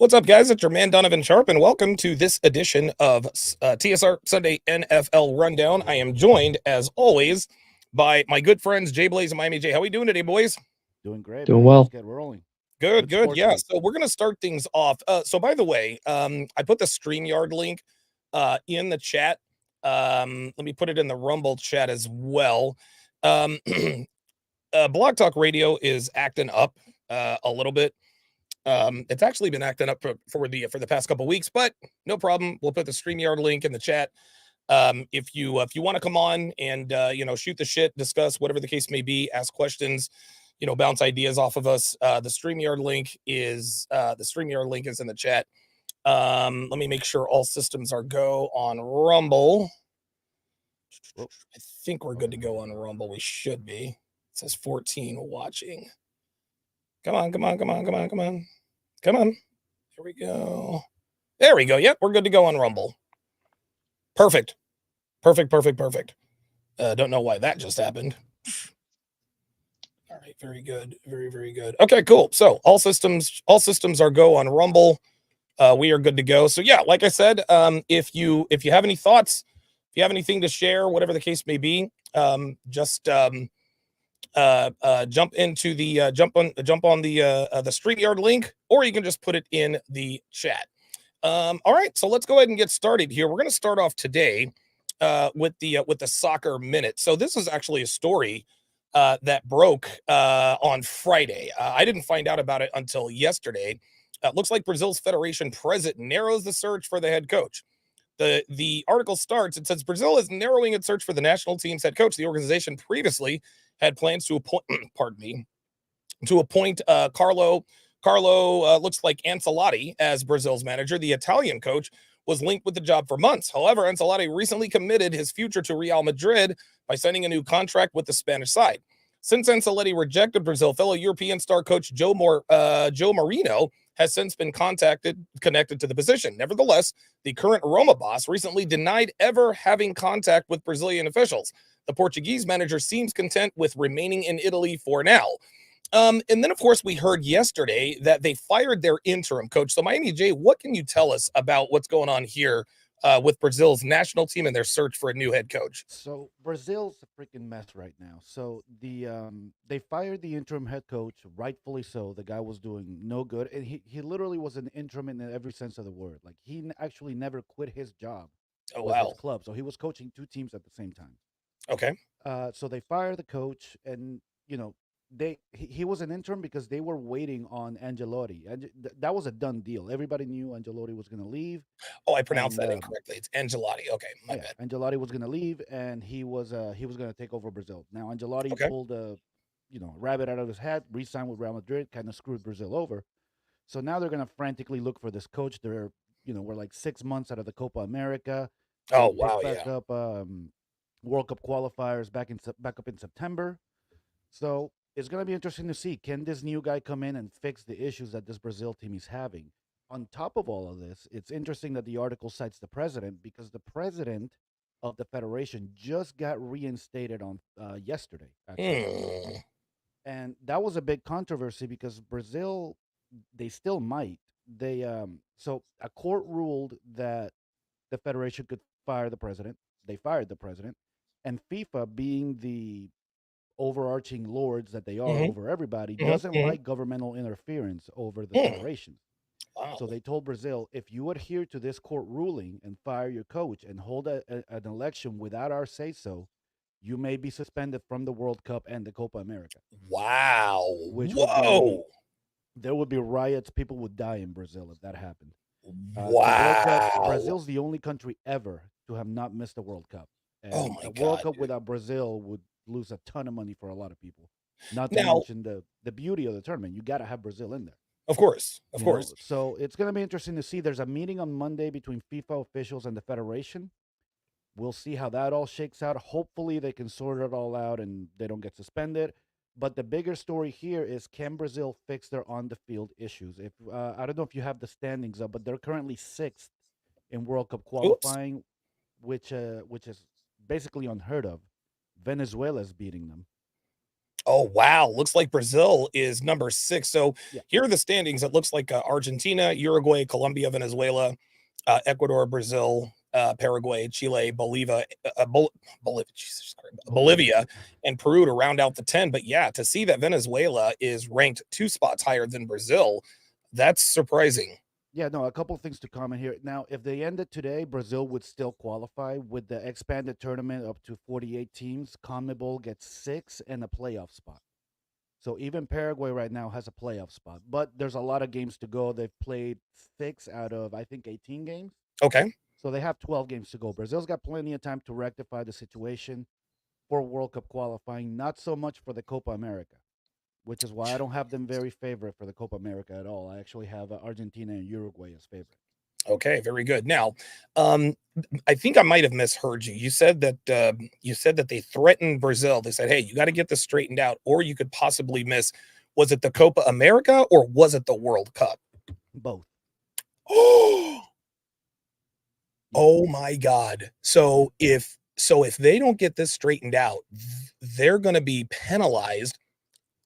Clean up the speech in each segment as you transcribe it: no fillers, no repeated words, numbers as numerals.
What's up, guys? It's your man Donovan Sharp, and welcome to this edition of TSR Sunday NFL Rundown. I am joined, as always, by my good friends Jay Blaze and Miami Jay. How we doing today, boys? Doing great, Doing man. Let's well. get rolling. Good, Good good. sports Yeah. week. So we're gonna start things off. So by the way, I put the StreamYard link in the chat. Let me put it in the Rumble chat as well. Um, Blog Talk Radio is acting up a little bit. It's actually been acting up for the past couple weeks, but no problem. We'll put the StreamYard link in the chat. If you want to come on and shoot the shit, discuss whatever the case may be, ask questions, bounce ideas off of us. The StreamYard link is in the chat. Let me make sure all systems are go on Rumble. I think we're good to go on Rumble. We should be. It says 14 watching. Come on, come on, come on, come on, come on. Come on. Here we go. There we go. Yep, we're good to go on Rumble. Perfect. Perfect. Don't know why that just happened. All right, very good. Very, very good. Okay, cool. So all systems are go on Rumble. We are good to go. So yeah, like I said, if you have any thoughts, if you have anything to share, whatever the case may be, just jump into the jump on the StreamYard link, or you can just put it in the chat. All right, so let's go ahead and get started here. We're going to start off today with the soccer minute. So this is actually a story that broke on Friday. I didn't find out about it until yesterday. Looks like Brazil's federation president narrows the search for the head coach. The article starts. It says Brazil is narrowing its search for the national team's head coach. The organization previously had plans to appoint, Carlo looks like Ancelotti as Brazil's manager. The Italian coach was linked with the job for months. However, Ancelotti recently committed his future to Real Madrid by signing a new contract with the Spanish side. Since Ancelotti rejected Brazil, fellow European star coach Joe Marino has since been connected to the position. Nevertheless, the current Roma boss recently denied ever having contact with Brazilian officials. The Portuguese manager seems content with remaining in Italy for now. And then, of course, we heard yesterday that they fired their interim coach. So, Miami J, what can you tell us about what's going on here with Brazil's national team and their search for a new head coach? So Brazil's a freaking mess right now. So they fired the interim head coach, rightfully so. The guy was doing no good, and he literally was an interim in every sense of the word. Like actually never quit his job Oh, with his wow. club. So he was coaching two teams at the same time. Okay. So they fired the coach, and he was an interim because they were waiting on Angelotti. And that was a done deal. Everybody knew Angelotti was going to leave, Oh, I pronounced and that incorrectly. It's Angelotti. Okay, my yeah, bad. Angelotti was going to leave, and he was going to take over Brazil. Now Angelotti Okay. pulled a rabbit out of his hat, re-signed with Real Madrid, kind of screwed Brazil over. So now they're going to frantically look for this coach. We're like 6 months out of the Copa America. Oh, They wow. picked back Yeah. up World Cup qualifiers back up in September. So it's going to be interesting to see, can this new guy come in and fix the issues that this Brazil team is having. On top of all of this, it's interesting that the article cites the president, because the president of the federation just got reinstated on yesterday, actually. Hmm. And that was a big controversy because Brazil, they still might. So a court ruled that the federation could fire the president. They fired the president, and FIFA, being the overarching lords that they are Mm-hmm. over everybody, doesn't Mm-hmm. like governmental interference over the Mm-hmm. federation. Wow. So they told Brazil, if you adhere to this court ruling and fire your coach and hold an election without our say so, you may be suspended from the World Cup and the Copa America, Wow. which would be Whoa. there would be riots. People would die in Brazil if that happened. The World Cup, Wow. Brazil's the only country ever to have not missed a World Cup, Oh and my a World God, Cup dude. without Brazil would lose a ton of money for a lot of people. Not to Now, mention the beauty of the tournament. You got to have Brazil in there. of course, of You know, course. so it's going to be interesting to see. There's a meeting on Monday between FIFA officials and the federation. We'll see how that all shakes out. Hopefully, they can sort it all out and they don't get suspended. But the bigger story here is, can Brazil fix their on the field issues? If I don't know if you have the standings up, but they're currently sixth in World Cup Oops. qualifying, which is basically unheard of. Venezuela's beating them. Oh, wow. Looks like Brazil is number 6. So Yeah, here are the standings. It looks like Argentina, Uruguay, Colombia, Venezuela, Ecuador, Brazil, Paraguay, Chile, Bolivia. Bolivia, and Peru to round out the 10. But yeah, to see that Venezuela is ranked 2 spots higher than Brazil, that's surprising. Yeah, no, a couple things to comment here. Now, if they ended today, Brazil would still qualify with the expanded tournament up to 48 teams. CONMEBOL gets 6 and a playoff spot. So even Paraguay right now has a playoff spot, but there's a lot of games to go. They've played 6 out of, I think, 18 games. Okay. So they have 12 games to go. Brazil's got plenty of time to rectify the situation for World Cup qualifying, not so much for the Copa America, which is why I don't have them very favorite for the Copa America at all. I actually have Argentina and Uruguay as favorite. Okay, very good. Now, um, I think I might have misheard you. You said that they threatened Brazil. They said, "Hey, you got to get this straightened out, or you could possibly miss." Was it the Copa America or was it the World Cup? Both. Oh, Yeah. oh my God! Yeah. So if they don't get this straightened out, they're going to be penalized.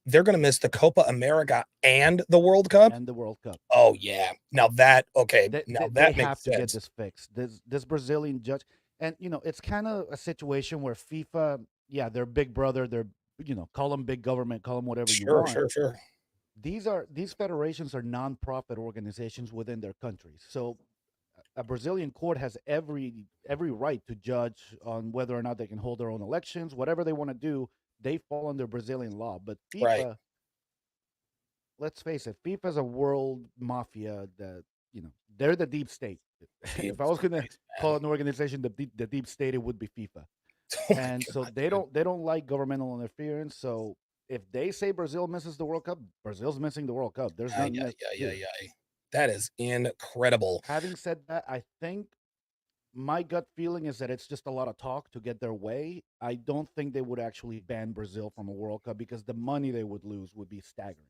They're going to miss the Copa America and the World Cup. And the World Cup. Oh yeah. Now that okay. Now They that makes have to get sense. this fixed. This Brazilian judge, and it's kind of a situation where FIFA, yeah, they're big brother. They're call them big government, call them whatever you Sure, want. sure, sure. These federations are non-profit organizations within their countries. So a Brazilian court has every right to judge on whether or not they can hold their own elections, whatever they want to do. They fall under Brazilian law, but Right. FIFA, let's face it, FIFA is a world mafia that they're the deep state. If I Jesus was gonna Christ, call man. an organization the deep state, it would be FIFA. Oh my And so God, dude. they don't like governmental interference. So if they say Brazil misses the World Cup, Brazil's missing the World Cup. There's Ay, nothing ay, else to ay, do. ay, ay. That is incredible. Having said that, I think my gut feeling is that it's just a lot of talk to get their way. I don't think they would actually ban Brazil from a World Cup because the money they would lose would be staggering.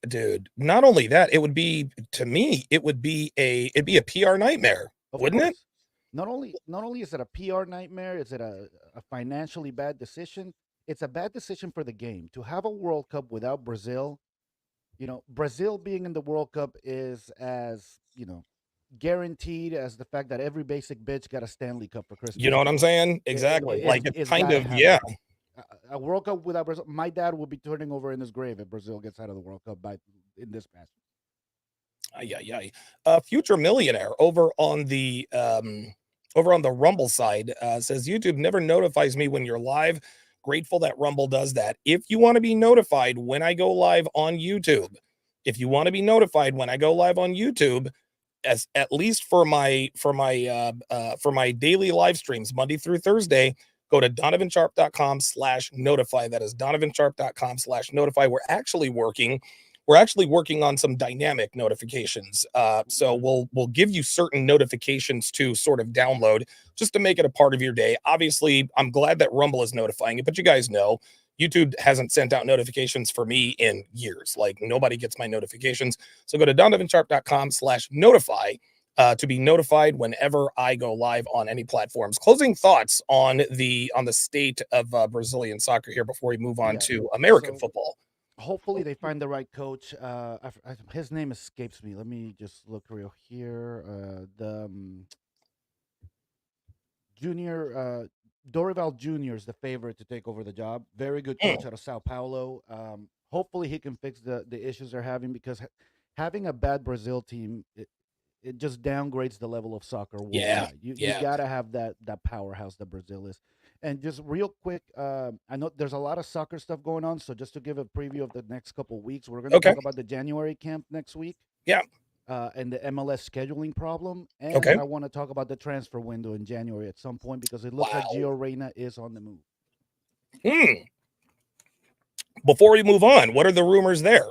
Dude, not only that, it would be to me, it'd be a PR nightmare, Of wouldn't it? course. Not only is it a PR nightmare, is it a financially bad decision? It's a bad decision for the game. To have a World Cup without Brazil, Brazil being in the World Cup is as, guaranteed as the fact that every basic bitch got a Stanley Cup for You Christmas know what I'm Day. saying? It, Exactly. it's Like it's it's kind got to of yeah. happen. A World Cup without Brazil, my dad would be turning over in his grave if Brazil gets out of the World Cup by in this fashion. Ay, ay, ay. Future millionaire over on the Rumble side says YouTube never notifies me when you're live. Grateful that Rumble does that. If you want to be notified when I go live on YouTube, if you want to be notified when I go live on YouTube, as at least for my daily live streams Monday through Thursday, go to donovansharp.com/notify. That is donovansharp.com/notify. We're actually working on some dynamic notifications. So we'll give you certain notifications to sort of download just to make it a part of your day. Obviously, I'm glad that Rumble is notifying it, but you guys know YouTube hasn't sent out notifications for me in years. Like nobody gets my notifications. So go to donovansharp.com/notify to be notified whenever I go live on any platforms. Closing thoughts on the state of Brazilian soccer here before we move on Yeah. to American So football. hopefully they find the right coach. His name escapes me. Let me just look real here. The junior Dorival Jr. is the favorite to take over the job. Very good Mm, coach out of Sao Paulo. Hopefully he can fix the issues they're having because having a bad Brazil team it just downgrades the level of soccer yeah, worldwide. You yeah. gotta have that powerhouse that Brazil is. And just real quick, I know there's a lot of soccer stuff going on. So just to give a preview of the next couple of weeks, we're going to Okay, talk about the January camp next week yeah, and the MLS scheduling problem. And okay. I want to talk about the transfer window in January at some point because it looks like Wow. Gio Reyna is on the move. Hmm. Before we move on, what are the rumors there?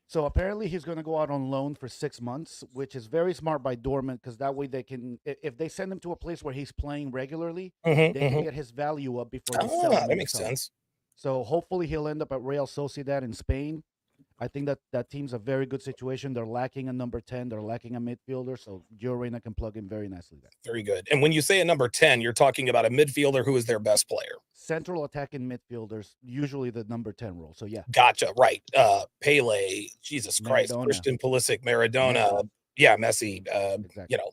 So apparently he's going to go out on loan for 6 months, which is very smart by Dortmund because that way they can, if they send him to a place where he's playing regularly, they can Hmm. get his value up before they sell Ah, him that in the makes summer. sense. So hopefully he'll end up at Real Sociedad in Spain. I think that team's a very good situation. They're lacking a number 10. They're lacking a midfielder, so Gio Reyna can plug in very nicely there. Very good. And when you say a number 10, you're talking about a midfielder who is their best player. Central attacking midfielders, usually the number 10 role. So yeah, Gotcha. Right. Pele, Jesus Christ, Maradona, Christian Pulisic, Maradona. Messi, Yeah, Messi. exactly. You know.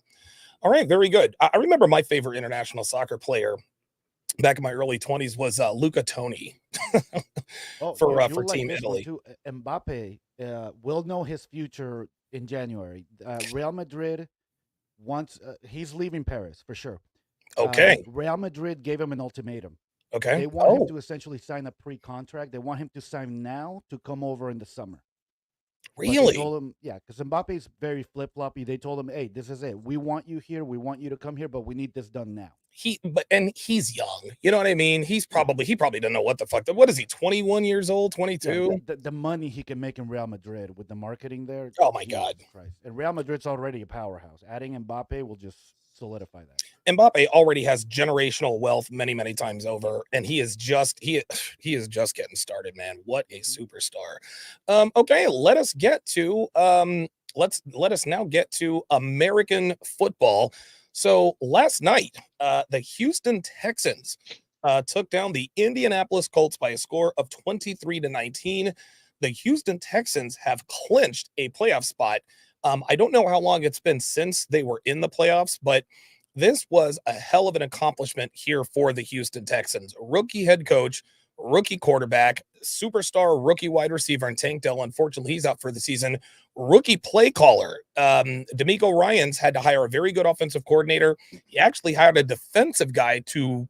All right, very good. I remember my favorite international soccer player back in my early 20s was Luca Toni Oh, for you'll like Team this one Italy. too. Mbappe will know his future in January. Real Madrid wants he's leaving Paris for sure. Okay. Real Madrid gave him an ultimatum. Okay. They want him to essentially sign a pre-contract. They want him to sign now to come over in the summer. But they Really? told him, yeah, because Mbappe's very flip floppy. They told him, hey, this is it. We want you here. We want you to come here, but we need this done now. And he's young. You know what I mean? He Yeah. probably doesn't know what the fuck. What is he? 21 years old? Yeah, 22? the money he can make in Real Madrid with the marketing there. Oh my Jesus God. Christ. And Real Madrid's already a powerhouse. Adding Mbappe will just solidify that. Mbappe already has generational wealth many times over, and he is just getting started, man. What a superstar. Okay, let us now get to American football. So last night, the Houston Texans took down the Indianapolis Colts by a score of 23-19. The Houston Texans have clinched a playoff spot. I don't know how long it's been since they were in the playoffs, but this was a hell of an accomplishment here for the Houston Texans. Rookie head coach, rookie quarterback, superstar rookie wide receiver, and Tank Dell. Unfortunately, he's out for the season. Rookie play caller. D'Amico Ryans had to hire a very good offensive coordinator. He actually hired a defensive guy to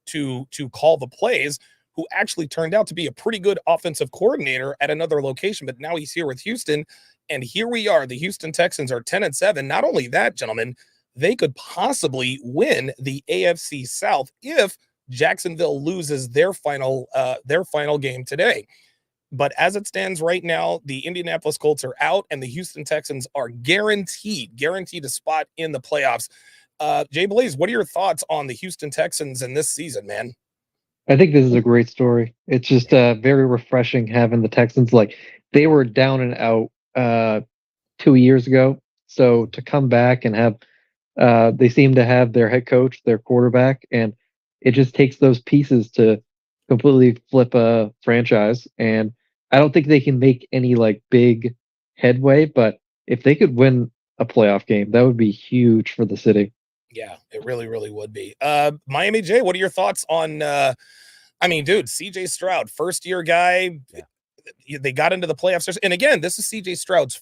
call the plays, who actually turned out to be a pretty good offensive coordinator at another location. But now he's here with Houston, and here we are. The Houston Texans are 10-7. Not only that, gentlemen, they could possibly win the AFC South if Jacksonville loses their final game today. But as it stands right now, the Indianapolis Colts are out, and the Houston Texans are guaranteed a spot in the playoffs. Jay Blaze, what are your thoughts on the Houston Texans in this season, man? I think this is a great story. It's just very refreshing having the Texans, like, they were down and out 2 years ago. So to come back and have they seem to have their head coach, their quarterback, and it just takes those pieces to completely flip a franchise. And I don't think they can make any like big headway, but if they could win a playoff game, that would be huge for the city. Yeah, it really would be. Miami J, what are your thoughts on I mean, dude, CJ Stroud, first year guy. Yeah. They got into the playoffs. And again, this is CJ Stroud's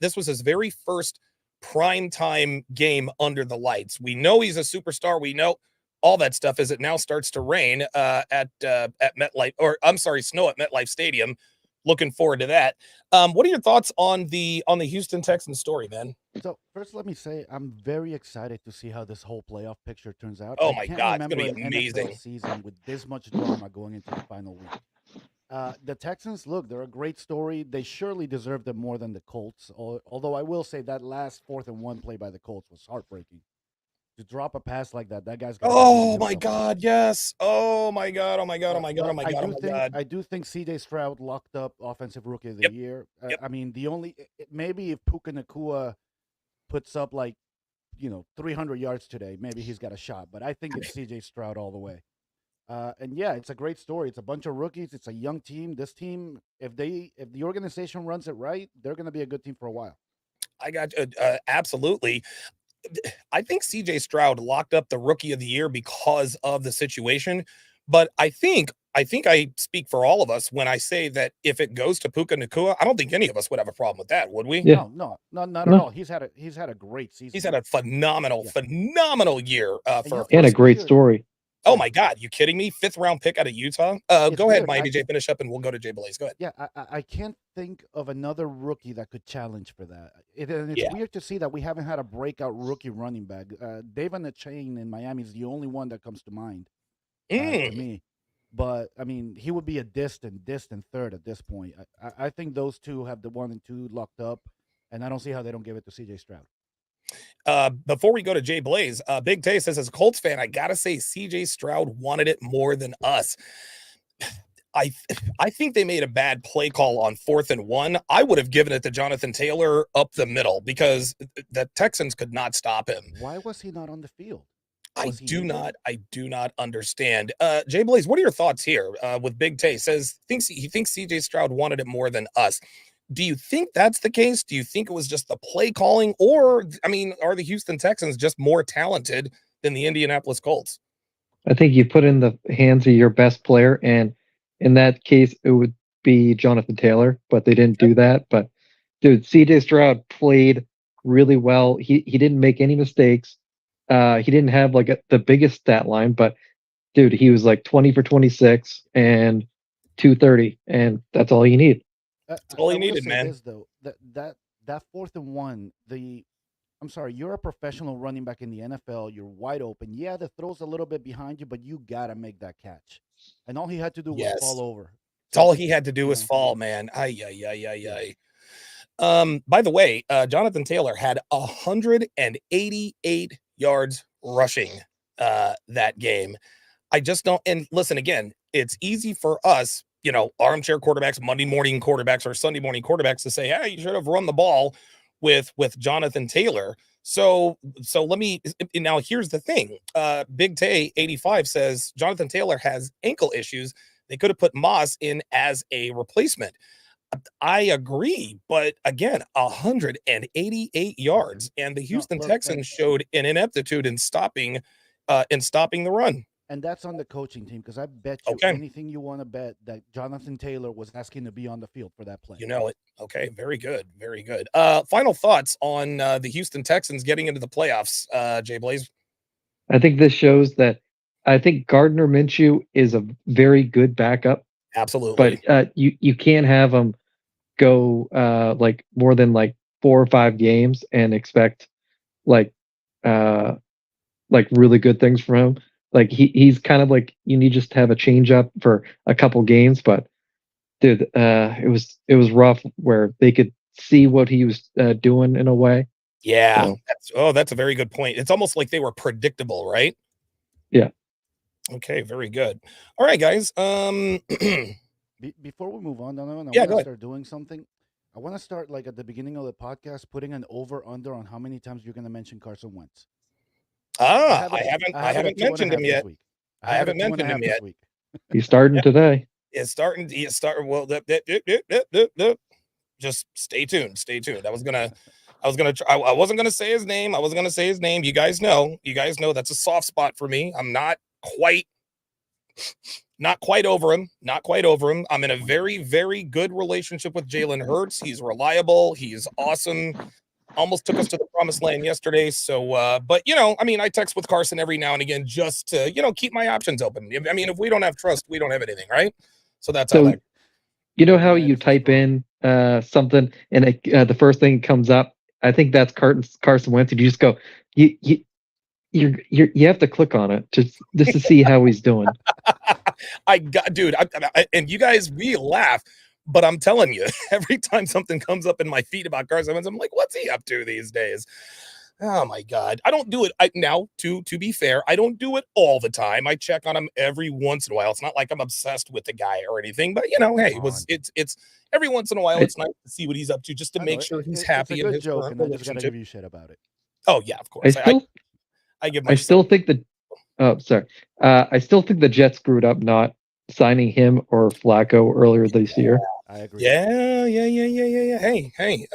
this was his very first prime time game under the lights. We know he's a superstar. We know all that stuff as it now starts to rain at MetLife, or I'm sorry, snow at MetLife Stadium. Looking forward to that. What are your thoughts on the Houston Texans story, man? So first, let me say I'm very excited to see how this whole playoff picture turns out. Oh I my can't God, it's remember gonna an be amazing. NFL season with this much drama going into the final week. The Texans, look, they're a great story. They surely deserve it more than the Colts. Although I will say that last 4th-and-1 play by the Colts was heartbreaking. To drop a pass like that, that guy's got to be beating Oh my himself up. God, yes. Oh my God, oh my God, oh my God, oh But my God, oh my God. I do think C.J. Stroud locked up Offensive Rookie of the Yep, Year. yep. I mean, maybe if Puka Nacua puts up 300 yards today, maybe he's got a shot. But I think it's C.J. Stroud all the way. And yeah, it's a great story. It's a bunch of rookies. It's a young team. This team, if the organization runs it right, they're going to be a good team for a while. I got absolutely. I think CJ Stroud locked up the rookie of the year because of the situation. But I think I speak for all of us when I say that if it goes to Puka Nacua, I don't think any of us would have a problem with that, would we? Yeah. No, not at No. all. He's had a great season. He's had a phenomenal year for And a it's great weird. story. Oh my God, you kidding me? 5th round pick out of Utah. It's Go ahead, weird. Miami J, finish up, and we'll go to Jay Blaze. Go ahead. Yeah, I can't think of another rookie that could challenge for that. And it's Yeah. weird to see that we haven't had a breakout rookie running back. David Chain in Miami is the only one that comes to mind to me. But I mean, he would be a distant third at this point. I think those two have the 1 and 2 locked up, and I don't see how they don't give it to CJ Stroud. Before we go to Jay Blaze, Big Tay says, as a Colts fan, I gotta say CJ Stroud wanted it more than us. I think they made a bad play call on 4th and 1. I would have given it to Jonathan Taylor up the middle because the Texans could not stop him. Why was he not on the field? I Was he do injured? not understand. Jay Blaze, what are your thoughts here? With Big Tay says he thinks CJ Stroud wanted it more than us. Do you think that's the case? Do you think it was just the play calling, or I mean, are the Houston Texans just more talented than the Indianapolis Colts? I think you put in the hands of your best player, and in that case, it would be Jonathan Taylor, but they didn't do that. But dude, CJ Stroud played really well. He didn't make any mistakes. He didn't have like the biggest stat line, but dude, he was like 20 for 26 and 230, and that's all you need. That's all I he want to needed, say man. this though, that 4th and 1, I'm sorry, you're a professional running back in the NFL. You're wide open. Yeah, the throw's a little bit behind you, but you gotta make that catch. And all he had to do was Yes. fall over. That's all he had to do you was know. fall, man. Ay, ay, ay, ay, ay. By the way, Jonathan Taylor had 188 yards rushing that game. I just don't. And listen, again, it's easy for us, armchair quarterbacks, Monday morning quarterbacks, or Sunday morning quarterbacks to say, "Hey, you should have run the ball with Jonathan Taylor." So let me. Now, here's the thing. Big Tay 85 says Jonathan Taylor has ankle issues. They could have put Moss in as a replacement. I agree, but again, 188 yards, and the Houston Look, Texans showed an ineptitude in stopping the run. and that's on the coaching team, because I bet you Okay. anything you want to bet that Jonathan Taylor was asking to be on the field for that play. You know it. Okay, very good, very good. Final thoughts on the Houston Texans getting into the playoffs, Jay Blaze. I think this shows that I think Gardner Minshew is a very good backup, Absolutely. but you can't have him go like more than like 4 or 5 games and expect like uh really good things from him. Like he's kind of like you need just to have a change up for a couple games, but dude, it was rough where they could see what he was doing in a way. Yeah. So, That's a very good point. It's almost like they were predictable, right? yeah. Okay, very good. All right, guys. Before we move on, Donovan, I Yeah, want go to ahead. start doing something. I want to start like at the beginning of the podcast, putting an over/under on how many times you're going to mention Carson Wentz. I I have it at haven't two and a mentioned him half this yet. week. I haven't mentioned him yet. This week. He's starting Yeah. today. It's starting. Well, just stay tuned. Stay tuned. I wasn't gonna say his name. I wasn't gonna say his name. You guys know that's a soft spot for me. I'm not quite over him. Not quite over him. I'm in a very, very good relationship with Jalen Hurts. He's reliable. He's awesome. Almost took us to the promised land yesterday. So, but I mean, I text with Carson every now and again just to, keep my options open. I mean, if we don't have trust, we don't have anything, right? So that's how So that. you know But how you United is type strong. in something and the first thing comes up. I think that's Carson Wentz. You just go, you have to click on it just to see how he's doing. Dude, and you guys, we laugh, but I'm telling you, every time something comes up in my feed about Carson Wentz, I'm like, what's he up to these days? Oh my God. I don't do it. Now, to be fair, I don't do it all the time. I check on him every once in a while. It's not like I'm obsessed with the guy or anything, but hey, it's every once in a while, I, it's nice to see what he's up to just to I know make sure he's it's a happy in good his joke, current and I just got to relationship. give you shit about it. Oh yeah, of I course. still I give I myself. still think that sorry. I still think the Jets screwed up not signing him or Flacco earlier this year. I agree. Yeah. Hey,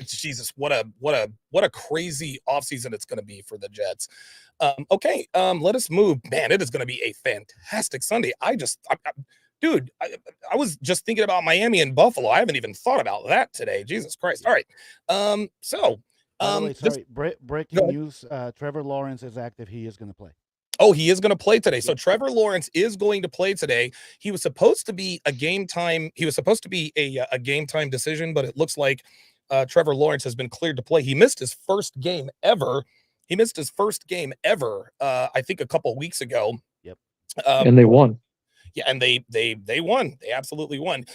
Jesus, what a crazy offseason it's going to be for the Jets. Okay, let us move. Man, it is going to be a fantastic Sunday. Dude, I was just thinking about Miami and Buffalo. I haven't even thought about that today. Jesus Christ. All right. By the way, This, sorry, breaking go ahead. news: Trevor Lawrence is active. He is going to play. Oh, he is going to play today. So Yep. Trevor Lawrence is going to play today. He was supposed to be a game time. He was supposed to be a game time decision, but it looks like Trevor Lawrence has been cleared to play. He missed his first game ever. I think a couple weeks ago. Yep. And they won. Yeah, and they won. They absolutely won.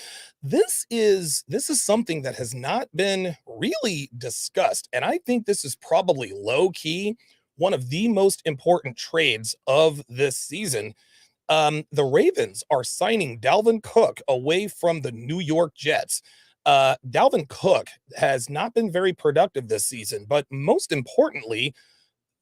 This is something that has not been really discussed, and I think this is probably low key one of the most important trades of this season. The Ravens are signing Dalvin Cook away from the New York Jets. Dalvin Cook has not been very productive this season, but most importantly,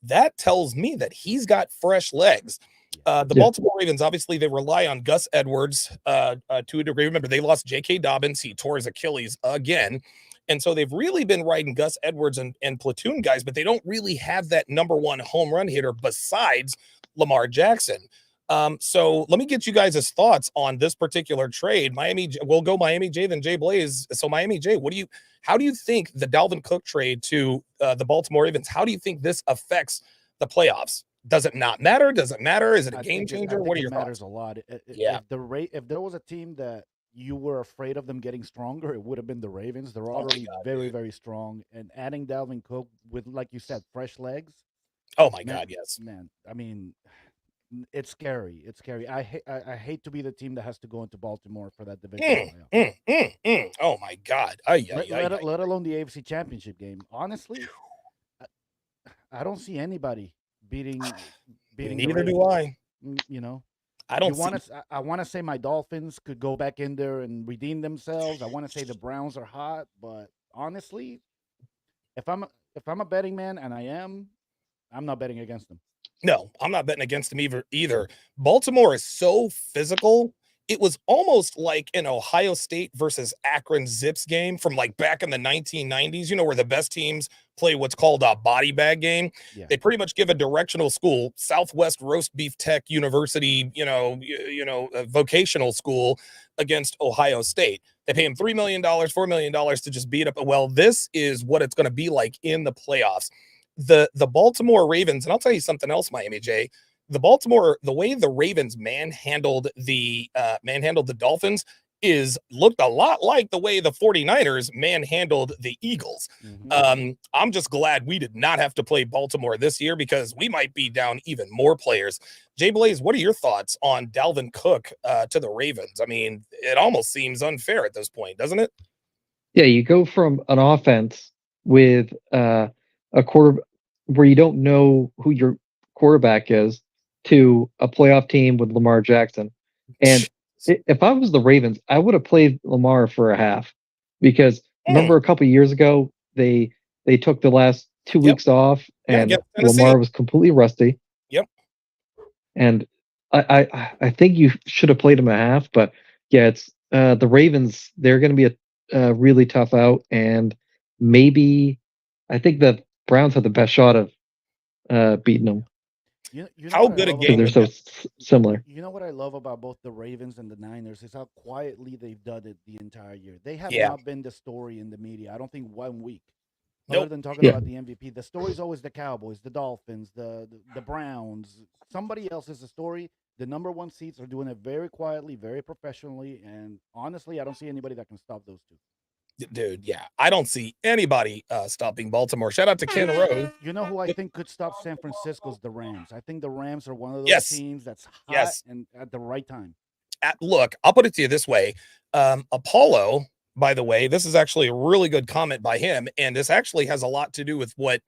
that tells me that he's got fresh legs. The Yeah. Baltimore Ravens, obviously, they rely on Gus Edwards to a degree. Remember, they lost J.K. Dobbins. He tore his Achilles again. And so they've really been riding Gus Edwards and platoon guys, but they don't really have that number one home run hitter besides Lamar Jackson. So let me get you guys' thoughts on this particular trade. We'll go Miami J, then Jay Blaze. So Miami J, how do you think the Dalvin Cook trade to the Baltimore Ravens, how do you think this affects the playoffs? Does it not matter? Does it matter? Is it a game changer? What are your matters thoughts? a lot. Yeah. If there was a team that you were afraid of them getting stronger, it would have been the Ravens. They're my already God, very, dude. very strong. And adding Dalvin Cook with, like you said, fresh legs. Oh my Man, God, yes. man. I mean, it's scary. It's scary. I hate to be the team that has to go into Baltimore for that division playoff. Oh my God. Ay, ay, Let, ay, let, ay. let alone the AFC Championship game. Honestly, I don't see anybody beating the Neither do Ravens. I. You know, I don't you see. want to? I want to say my Dolphins could go back in there and redeem themselves. I want to say the Browns are hot, but honestly, if I'm a betting man, and I am, I'm not betting against them. No, I'm not betting against them either. Baltimore is so physical. It was almost like an Ohio State versus Akron Zips game from like back in the 1990s, where the best teams play what's called a body bag game. Yeah. They pretty much give a directional school, Southwest Roast Beef Tech University, vocational school against Ohio State. They pay him $3 million, $4 million to just beat up. Well, this is what it's going to be like in the playoffs. The Baltimore Ravens, and I'll tell you something else, Miami J. The way the Ravens manhandled the Dolphins looked a lot like the way the 49ers manhandled the Eagles. Mm-hmm. I'm just glad we did not have to play Baltimore this year because we might be down even more players. Jay Blaze, what are your thoughts on Dalvin Cook to the Ravens? I mean, it almost seems unfair at this point, doesn't it? Yeah, you go from an offense with a quarter where you don't know who your quarterback is to a playoff team with Lamar Jackson. And if I was the Ravens, I would have played Lamar for a half because remember a couple years ago they took the last 2 weeks off Yeah, and against Tennessee. Lamar was completely rusty. Yep. And I think you should have played him a half, but yeah, it's the Ravens. They're going to be a really tough out, and maybe I think the Browns have the best shot of beating them You know How what I good a love because game they're would so that? similar. You know what I love about both the Ravens and the Niners is how quietly they've done it the entire year. They have Yeah. not been the story in the media. I don't think 1 week. Nope. Other than talking Yeah. about the MVP, the story's always the Cowboys, the Dolphins, the Browns. Somebody else is the story. The number one seeds are doing it very quietly, very professionally, and honestly, I don't see anybody that can stop those two. Dude, yeah. I don't see anybody stopping Baltimore. Shout out to Ken Rose. You know who I think could stop San Francisco's the Rams. I think the Rams are one of those Yes. teams that's hot Yes. and at the right time. Look, I'll put it to you this way. Apollo, by the way, this is actually a really good comment by him. And this actually has a lot to do with what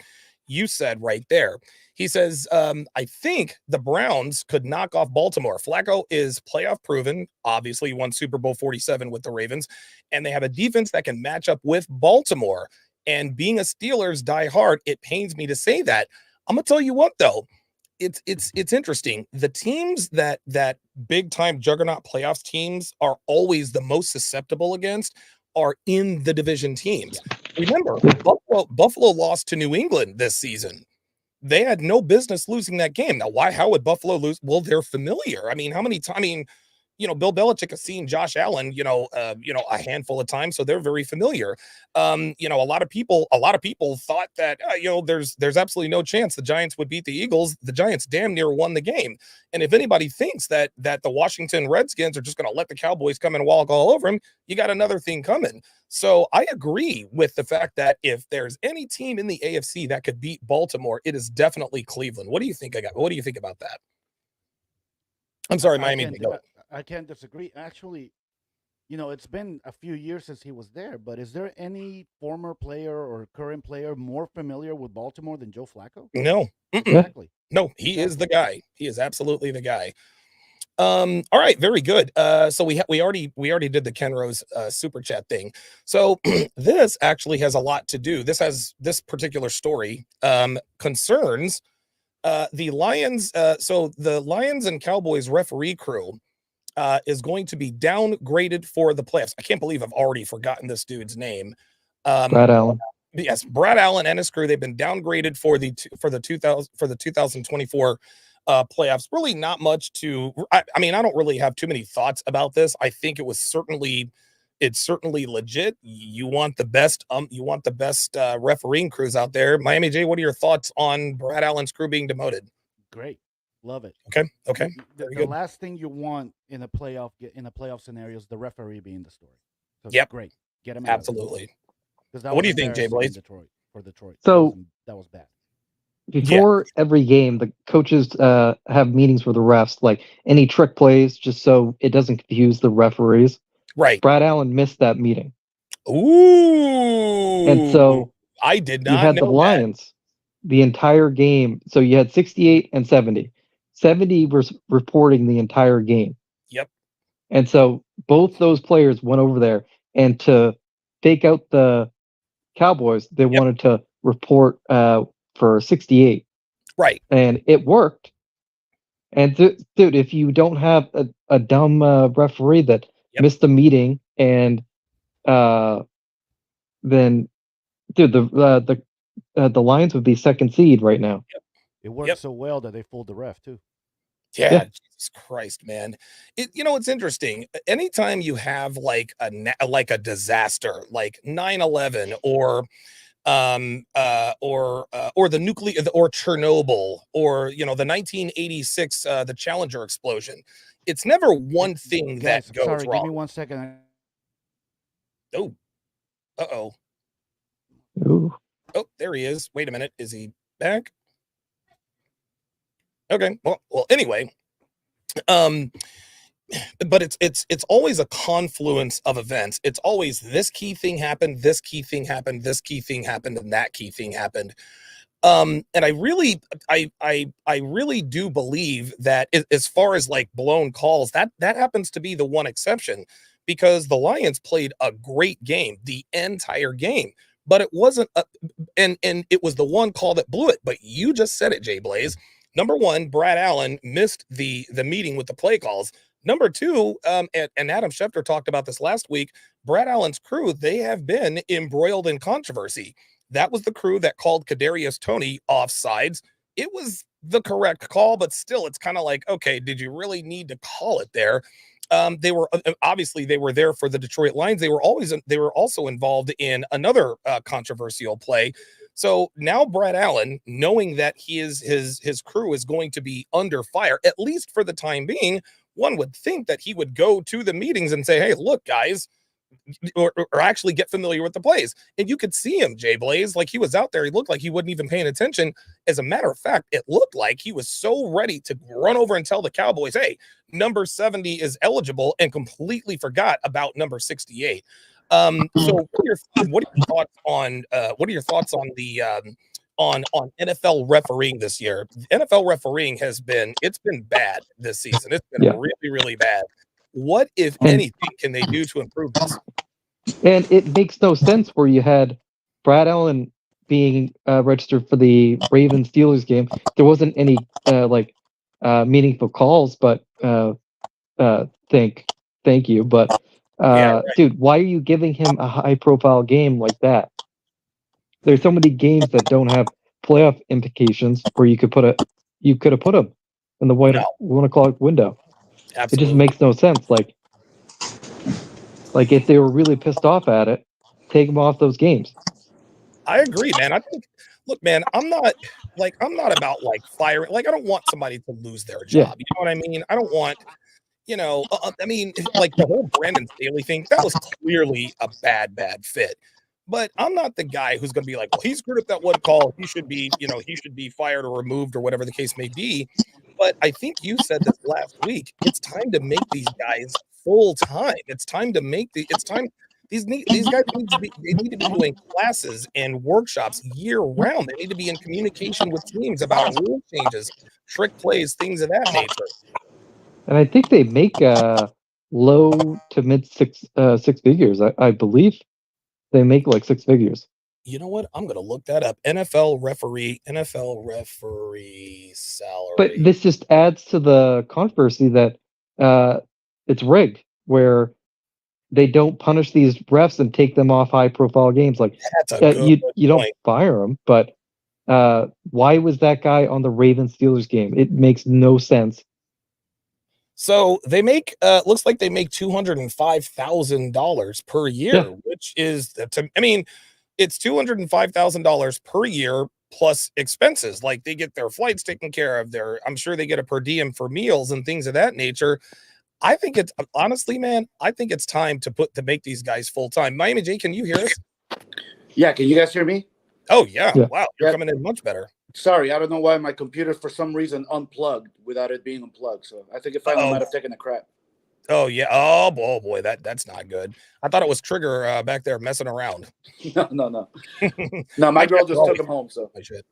you said right there. He says, I think the Browns could knock off Baltimore. Flacco is playoff proven. Obviously, he won Super Bowl 47 with the Ravens, and they have a defense that can match up with Baltimore. And being a Steelers diehard, it pains me to say that. I'm gonna tell you what, though. It's interesting. The teams that big time juggernaut playoffs teams are always the most susceptible against are in the division teams. Remember, Buffalo lost to New England this season. They had no business losing that game. Now, how would Buffalo lose? Well, they're familiar. I mean, how many times? I mean, Bill Belichick has seen Josh Allen, a handful of times, so they're very familiar. A lot of people thought that, there's absolutely no chance the Giants would beat the Eagles. The Giants damn near won the game. And if anybody thinks that the Washington Redskins are just going to let the Cowboys come and walk all over them, you got another thing coming. So I agree with the fact that if there's any team in the AFC that could beat Baltimore, it is definitely Cleveland. What do you think What do you think about that? I'm sorry, Miami. I can't disagree. Actually, it's been a few years since he was there, but is there any former player or current player more familiar with Baltimore than Joe Flacco? No. Exactly. No, he is the guy. He is absolutely the guy. All right, very good. So we already did the Ken Rose super chat thing. So this actually has a lot to do. This particular story concerns the Lions. So the Lions and Cowboys referee crew is going to be downgraded for the playoffs. I can't believe I've already forgotten this dude's name. Brad Allen. Yes, Brad Allen and his crew. They've been downgraded for the 2024 playoffs. Really, not much to. I mean, I don't really have too many thoughts about this. I think it's certainly legit. You want the best. Refereeing crews out there. Miami J, what are your thoughts on Brad Allen's crew being demoted? Great, love it. Okay, The very good. last thing you want in a playoff scenario is the referee being the story. So Yep, great, get him out. absolutely. Because What do you think, Jay Blaze? Detroit. So that was bad. before every game, the coaches have meetings with the refs, like any trick plays, just so it doesn't confuse the referees. Right. Brad Allen missed that meeting. Ooh. And so I did not you had know the Lions the entire game. So you had 68 and 70. 70 was reporting the entire game. Yep. And so both those players went over there, and to fake out the Cowboys, they wanted to report for 68. Right. And it worked. And dude, if you don't have a dumb referee that missed the meeting, and then dude, the Lions would be second seed right now. Yep. It worked so well that they fooled the ref too. Yeah, Jesus Christ, man. It's interesting. Anytime you have like a disaster, like 9/11 or the nuclear or Chernobyl or the 1986 the Challenger explosion, it's never one thing Guys, that goes sorry, wrong. give me 1 second. Oh, uh-oh. Ooh. Oh, there he is. Wait a minute. Is he back? Okay. Well, anyway. But it's always a confluence of events. It's always this key thing happened, this key thing happened, this key thing happened, and that key thing happened. And I really do believe that as far as like blown calls, that happens to be the one exception, because the Lions played a great game the entire game, but it wasn't and it was the one call that blew it. But you just said it, Jay Blaze. Number one, Brad Allen missed the meeting with the play calls. Number two, and Adam Schefter talked about this last week, Brad Allen's crew, they have been embroiled in controversy. That was the crew that called Kadarius Toney offsides. It was the correct call, but still, it's kind of like, okay, did you really need to call it there? They were obviously they were there for the Detroit Lions. They were also involved in another controversial play. So now Brad Allen, knowing that his crew is going to be under fire, at least for the time being, one would think that he would go to the meetings and say, hey, look, guys, or actually get familiar with the plays. And you could see him, Jay Blaze, like he was out there. He looked like he wasn't even paying attention. As a matter of fact, it looked like he was so ready to run over and tell the Cowboys, hey, number 70 is eligible, and completely forgot about number 68. So what are your thoughts on the on NFL refereeing this year? NFL refereeing it's been bad this season. It's been really, really bad. What, if anything, can they do to improve this? And it makes no sense where you had Brad Allen being registered for the Ravens Steelers game. There wasn't any meaningful calls, but thank you. But dude, why are you giving him a high profile game like that? There's so many games that don't have playoff implications where you could have put him in the 1 o'clock window. Absolutely. It just makes no sense. Like if they were really pissed off at it, take them off those games. I agree, man. I think, look, man, I'm not about like firing. Like, I don't want somebody to lose their job. You know what I mean? I don't want, I mean, like the whole Brandon Staley thing, that was clearly a bad fit. But I'm not the guy who's going to be like, well, he screwed up that one call. He should be fired or removed or whatever the case may be. But I think you said this last week. It's time to make these guys full time. It's time to make it's time. These guys need to be doing classes and workshops year round. They need to be in communication with teams about rule changes, trick plays, things of that nature. And I think they make low to mid six figures. I believe they make like six figures. You know what? I'm gonna look that up. NFL referee salary. But this just adds to the controversy that it's rigged, where they don't punish these refs and take them off high profile games. Like That's a good you don't point. fire them, but why was that guy on the Ravens Steelers game? It makes no sense. So they make looks like they make $205,000 per year, Yeah. which is I mean, it's $205,000 per year plus expenses. Like they get their flights taken care of. I'm sure they get a per diem for meals and things of that nature. I think it's honestly, man, I think it's time to make these guys full time. Miami J, can you hear us? Yeah, can you guys hear me? Oh yeah. Yeah. Wow, you're Yeah. coming in much better. Sorry, I don't know why my computer for some reason unplugged without it being unplugged. So I think it finally might have taken a crap. Oh yeah. Oh boy, that's not good. I thought it was Trigger back there messing around. No. No, my girl just took him home. So Shit.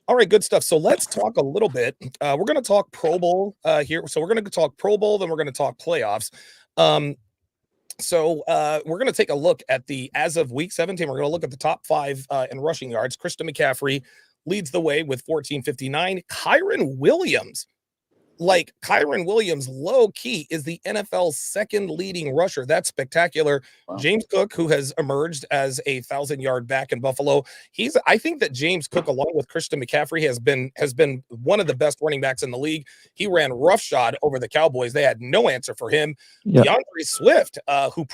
All right, good stuff. So let's talk a little bit. We're going to talk Pro Bowl here. So we're going to talk Pro Bowl, then we're going to talk playoffs. So we're going to take a look at as of week 17, we're going to look at the top 5 in rushing yards. Christian McCaffrey leads the way with 1459. Kyron Williams, low key is the NFL's second leading rusher. That's spectacular. Wow. James Cook, who has emerged as a 1,000-yard back in Buffalo, I think that James Cook, along with Christian McCaffrey, has been one of the best running backs in the league. He ran roughshod over the Cowboys. They had no answer for him. Yeah. DeAndre Swift, who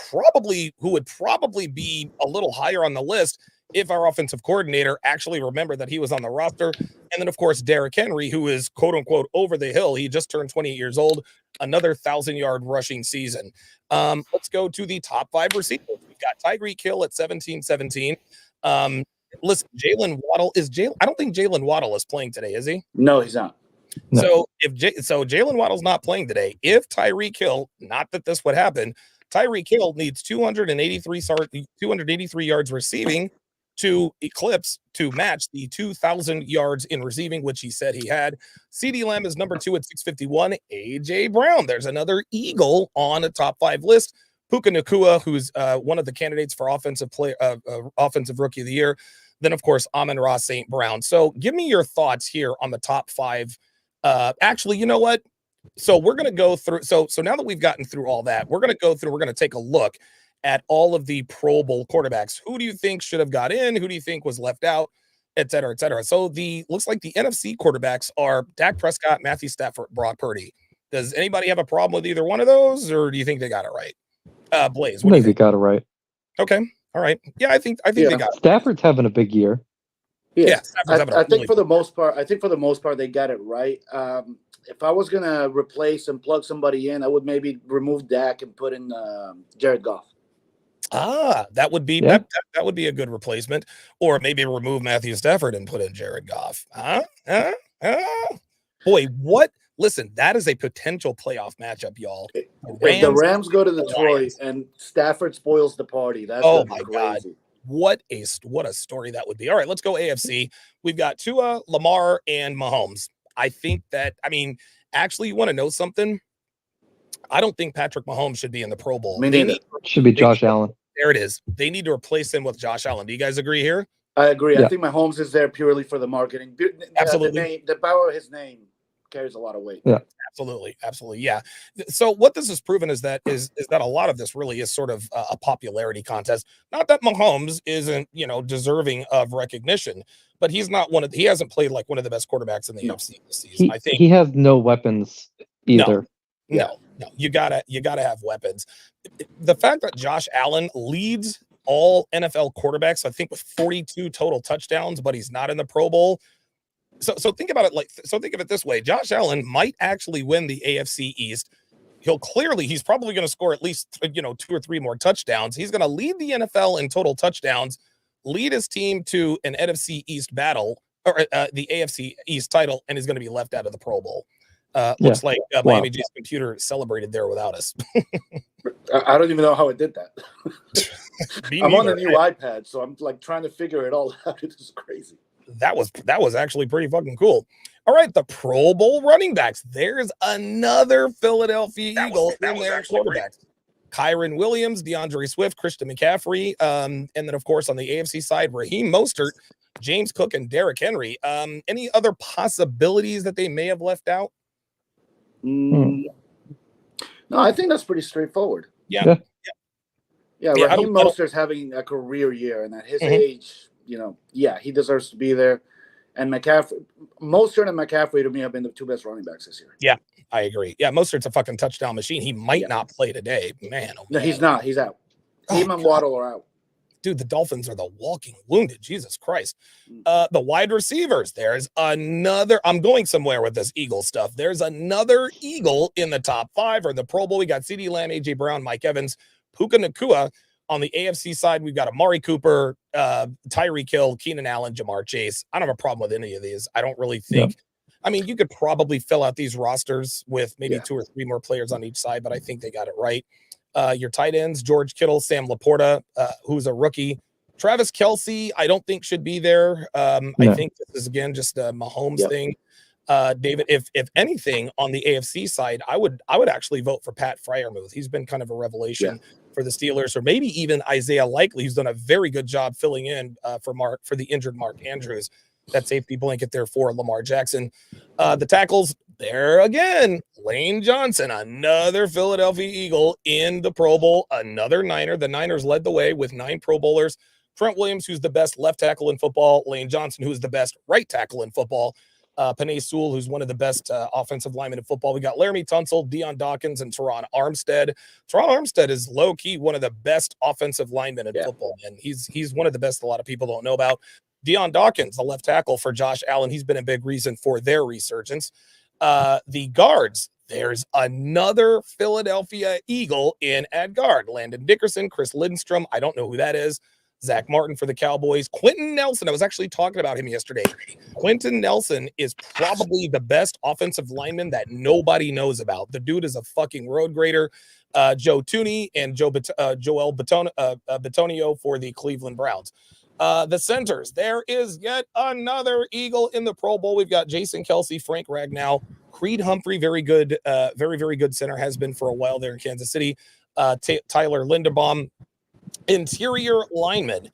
would probably be a little higher on the list if our offensive coordinator actually remembered that he was on the roster. And then, of course, Derrick Henry, who is quote unquote over the hill. He just turned 28 years old, another 1,000-yard rushing season. Let's go to the top 5 receivers. We've got Tyreek Hill at 17-17. Listen, Jalen Waddle I don't think Jalen Waddle is playing today, is he? no, he's not. No. So Jalen Waddle's not playing today. If Tyreek Hill, not that this would happen, Tyreek Hill needs 283 yards receiving to match the 2,000 yards in receiving, which he said he had. CeeDee Lamb is number 2 at 651. AJ Brown, there's another Eagle on a top 5 list. Puka Nacua, who's one of the candidates for offensive rookie of the year. Then, of course, Amon-Ra St. Brown. So give me your thoughts here on the top 5. Actually, you know what? So we're going to go through. So now that we've gotten through all that, we're going to take a look at all of the Pro Bowl quarterbacks. Who do you think should have got in? Who do you think was left out? Et cetera, et cetera. So looks like the NFC quarterbacks are Dak Prescott, Matthew Stafford, Brock Purdy. Does anybody have a problem with either one of those, or do you think they got it right? Blaze, what do you think? Got it right. Okay. All right. Yeah, I think they got it. Stafford's having a big year. Yeah, I think for the most part, they got it right. If I was gonna replace and plug somebody in, I would maybe remove Dak and put in Jared Goff. That would be that would be a good replacement, or maybe remove Matthew Stafford and put in Jared Goff. Boy, what? Listen, that is a potential playoff matchup, y'all. If the Rams go to Detroit and Stafford spoils the party, that's oh my my crazy. God. What a story that would be. All right, let's go AFC. We've got Tua, Lamar, and Mahomes. I think that, actually, you want to know something? I don't think Patrick Mahomes should be in the Pro Bowl. Should be Josh Allen. There it is. They need to replace him with Josh Allen. Do you guys agree here? I agree. Yeah. I think Mahomes is there purely for the marketing. Absolutely. The power of his name carries a lot of weight. Yeah. Absolutely. Yeah. So what this has proven is that a lot of this really is sort of a popularity contest. Not that Mahomes isn't, deserving of recognition, but he hasn't played like one of the best quarterbacks in the NFC this season. I think he has no weapons either. No. You gotta have weapons. The fact that Josh Allen leads all NFL quarterbacks, I think, with 42 total touchdowns, but he's not in the Pro Bowl. So think about it think of it this way. Josh Allen might actually win the AFC East. He's probably going to score at least 2 or 3 more touchdowns. He's going to lead the NFL in total touchdowns, lead his team to an NFC East battle or the AFC East title, and is going to be left out of the Pro Bowl. Looks like Miami J's computer celebrated there without us. I don't even know how it did that. I'm on a new right? iPad, so I'm like trying to figure it all out. It is crazy. that was actually pretty fucking cool. All right, the Pro Bowl running backs. There's another Philadelphia Eagle in their quarterbacks. Kyron Williams, DeAndre Swift, Christian McCaffrey, and then of course on the AFC side, Raheem Mostert, James Cook, and Derrick Henry. Any other possibilities that they may have left out? No, I think that's pretty straightforward. Yeah. Raheem Mostert's having a career year, and at his age, he deserves to be there. And McCaffrey, Mostert and McCaffrey to me have been the two best running backs this year. Yeah, I agree. Yeah, Mostert's a fucking touchdown machine. He might not play today, man. No, he's not. He's out. Him and Waddle are out. Dude, the Dolphins are the walking wounded. Jesus Christ. The wide receivers. There's another. I'm going somewhere with this Eagle stuff. There's another Eagle in the top 5 or the Pro Bowl. We got CeeDee Lamb, AJ Brown, Mike Evans, Puka Nacua. On the AFC side, we've got Amari Cooper, Tyreek Hill, Keenan Allen, Jamar Chase. I don't have a problem with any of these. I don't really think. I mean, you could probably fill out these rosters with maybe 2 or 3 more players on each side, but I think they got it right. Your tight ends, George Kittle, Sam Laporta, who's a rookie. Travis Kelce, I don't think should be there. I think this is, again, just a Mahomes thing. David, if anything on the AFC side, I would actually vote for Pat Freiermuth. He's been kind of a revelation for the Steelers, or maybe even Isaiah Likely, who's done a very good job filling in for the injured Mark Andrews. That safety blanket there for Lamar Jackson. The tackles there again, Lane Johnson, another Philadelphia Eagle in the Pro Bowl, another Niner. The Niners led the way with 9 Pro Bowlers. Trent Williams, who's the best left tackle in football. Lane Johnson, who's the best right tackle in football. Penei Sewell, who's one of the best offensive linemen in football. We got Laramie Tunsil, Deion Dawkins, and Teron Armstead. Teron Armstead is low-key one of the best offensive linemen in football, and he's one of the best a lot of people don't know about. Deion Dawkins, the left tackle for Josh Allen, he's been a big reason for their resurgence. The guards, there's another Philadelphia Eagle in at guard. Landon Dickerson, Chris Lindstrom, I don't know who that is. Zach Martin for the Cowboys. Quentin Nelson, I was actually talking about him yesterday. Quentin Nelson is probably the best offensive lineman that nobody knows about. The dude is a fucking road grader. Joe Tooney and Joel Bitonio for the Cleveland Browns. The centers, there is yet another Eagle in the Pro Bowl. We've got Jason Kelce, Frank Ragnow, Creed Humphrey, very good, very good center, has been for a while there in Kansas City. Tyler Linderbaum. Interior linemen,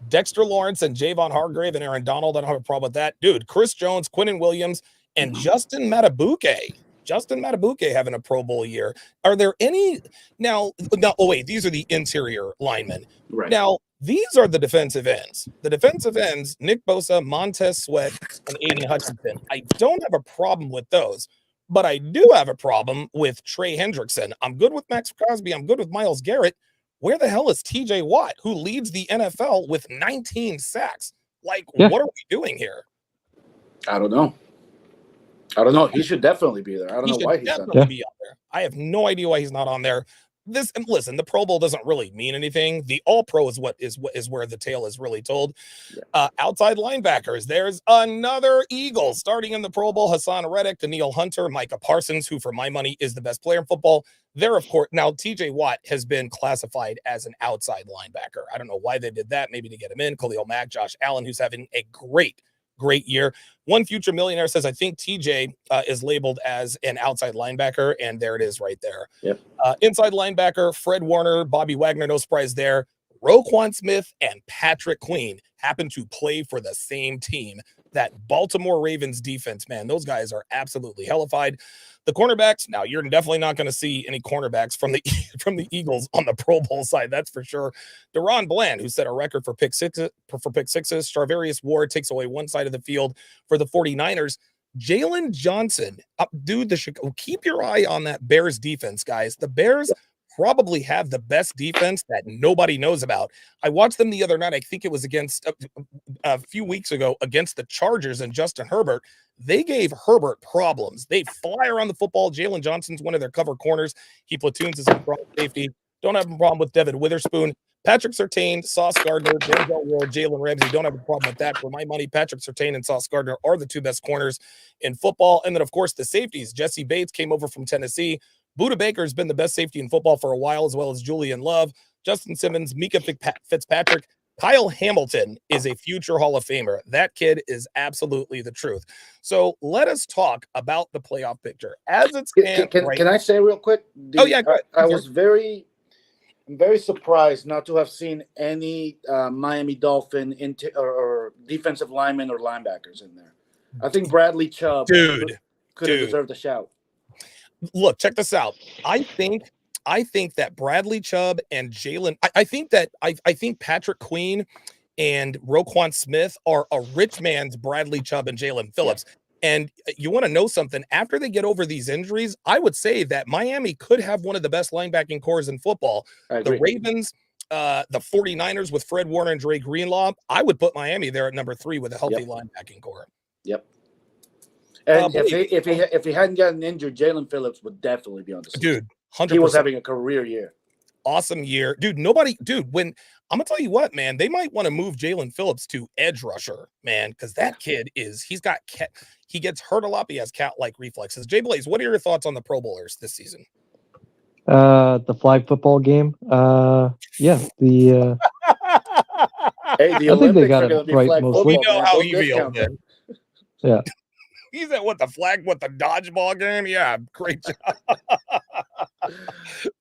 Dexter Lawrence and Javon Hargrave and Aaron Donald. I don't have a problem with that. Dude, Chris Jones, Quinnen Williams, and Justin Matabuke. Justin Matabuke having a Pro Bowl year. Are there any now? Oh, wait, these are the interior linemen. Right. Now, these are the defensive ends. The defensive ends, Nick Bosa, Montez Sweat, and Aiden Hutchinson. I don't have a problem with those, but I do have a problem with Trey Hendrickson. I'm good with Max Crosby. I'm good with Myles Garrett. Where the hell is TJ Watt, who leads the NFL with 19 sacks? Like, what are we doing here? I don't know. He should definitely be there. I don't know why he's not be on there. I have no idea why he's not on there. And listen, the Pro Bowl doesn't really mean anything. The All Pro is what is where the tale is really told. Outside linebackers, there's another Eagle starting in the Pro Bowl. Hassan Reddick, Daniil Hunter, Micah Parsons, who for my money is the best player in football. There, of course, now TJ Watt has been classified as an outside linebacker. I don't know why they did that. Maybe to get him in. Khalil Mack, Josh Allen, who's having a great year. One future millionaire says, I think TJ is labeled as an outside linebacker, and there it is right there. Yep. Inside linebacker, Fred Warner, Bobby Wagner, no surprise there. Roquan Smith and Patrick Queen happen to play for the same team. That Baltimore Ravens defense, man, those guys are absolutely hellified. The cornerbacks, now you're definitely not going to see any cornerbacks from the Eagles on the Pro Bowl side, that's for sure. Deron Bland, who set a record for pick sixes. Charvarius Ward takes away one side of the field for the 49ers. Jalen Johnson, dude, keep your eye on that Bears defense, guys. The Bears probably have the best defense that nobody knows about. I watched them the other night. I think it was against a few weeks ago against the Chargers and Justin Herbert. They gave Herbert problems. They fly around the football. Jalen Johnson's one of their cover corners. He platoons as a safety. Don't have a problem with Devin Witherspoon. Patrick Surtain, Sauce Gardner, Denzel Ward, Jalen Ramsey. Don't have a problem with that. For my money, Patrick Surtain and Sauce Gardner are the two best corners in football. And then, of course, the safeties. Jesse Bates came over from Tennessee. Budda Baker has been the best safety in football for a while, as well as Julian Love, Justin Simmons, Mika Fitzpatrick, Kyle Hamilton is a future Hall of Famer. That kid is absolutely the truth. So let us talk about the playoff picture as it's Can I say real quick? Oh yeah, go ahead. I was very surprised not to have seen any Miami Dolphin or defensive linemen or linebackers in there. I think Bradley Chubb could have deserved a shout. Look, check this out. I think that Bradley Chubb and Jalen, I think Patrick Queen and Roquan Smith are a rich man's Bradley Chubb and Jalen Phillips. Yeah. And you want to know something? After they get over these injuries, I would say that Miami could have one of the best linebacking cores in football. The Ravens, the 49ers with Fred Warner and Dre Greenlaw, I would put Miami there at number 3 with a healthy linebacking core. Yep. And if he hadn't gotten injured, Jalen Phillips would definitely be on the season. Dude, 100%. He was having a career year. Awesome year. When I'm gonna tell you what, man, they might want to move Jalen Phillips to edge rusher, man, because that kid he gets hurt a lot, but he has cat-like reflexes. Jay Blaze, what are your thoughts on the Pro Bowlers this season? The flag football game. Hey, the I think they got it right mostly. We know how he feels, man. Yeah. He's at what the dodgeball game? Yeah, great job.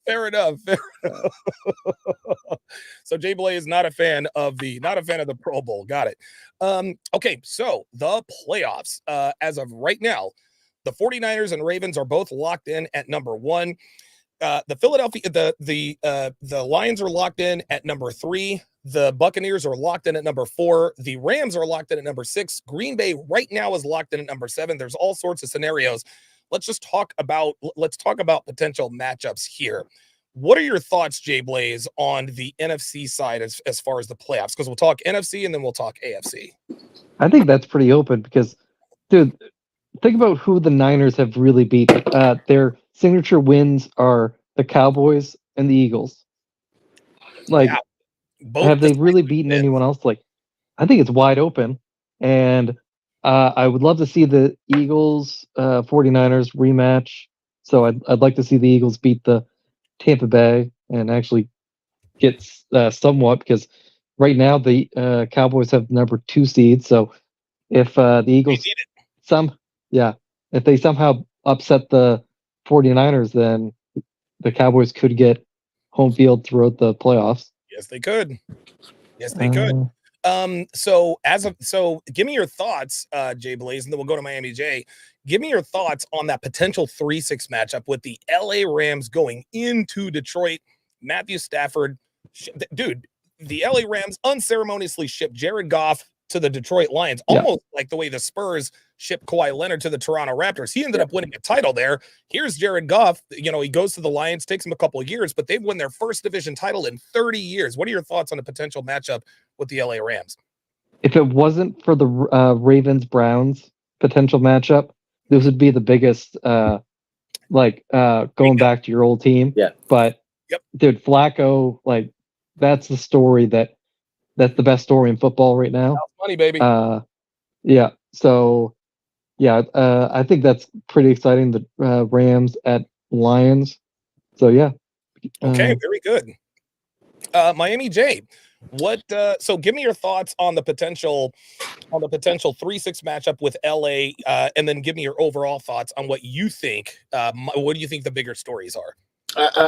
Fair enough. So Jay Blaze is not a fan of the Pro Bowl. Got it. Okay, so the playoffs. As of right now, the 49ers and Ravens are both locked in at number 1. The Lions are locked in at number 3. The Buccaneers are locked in at number 4. The Rams are locked in at number 6. Green Bay right now is locked in at number 7. There's all sorts of scenarios. Let's talk about potential matchups here. What are your thoughts, Jay Blaze, on the NFC side as far as the playoffs? Because we'll talk NFC and then we'll talk AFC. I think that's pretty open because, dude, think about who the Niners have really beat. Their signature wins are the Cowboys and the Eagles. Have they really beaten anyone else? I think it's wide open. And I would love to see the Eagles 49ers rematch. So I'd like to see the Eagles beat the Tampa Bay and actually get somewhat, because right now the Cowboys have number 2 seed. So if the Eagles if they somehow upset the 49ers, then the Cowboys could get home field throughout the playoffs. Yes, they could. So give me your thoughts, Jay Blaze, and then we'll go to Miami J. Give me your thoughts on that potential 3-6 matchup with the LA Rams going into Detroit. Matthew Stafford, dude, the LA Rams unceremoniously shipped Jared Goff to the Detroit Lions, almost like the way the Spurs shipped Kawhi Leonard to the Toronto Raptors. He ended up winning a title there. Here's Jared Goff. He goes to the Lions, takes him a couple of years, but they've won their first division title in 30 years. What are your thoughts on a potential matchup with the LA Rams? If it wasn't for the Ravens-Browns potential matchup, this would be the biggest, going back to your old team. Yeah. But, dude, Flacco, that's the story that's the best story in football right now. Money, baby. Yeah. So, I think that's pretty exciting. The Rams at Lions. So, yeah. Okay, very good. Miami J, so give me your thoughts on the potential 3-6 matchup with LA, and then give me your overall thoughts on what you think. What do you think the bigger stories are?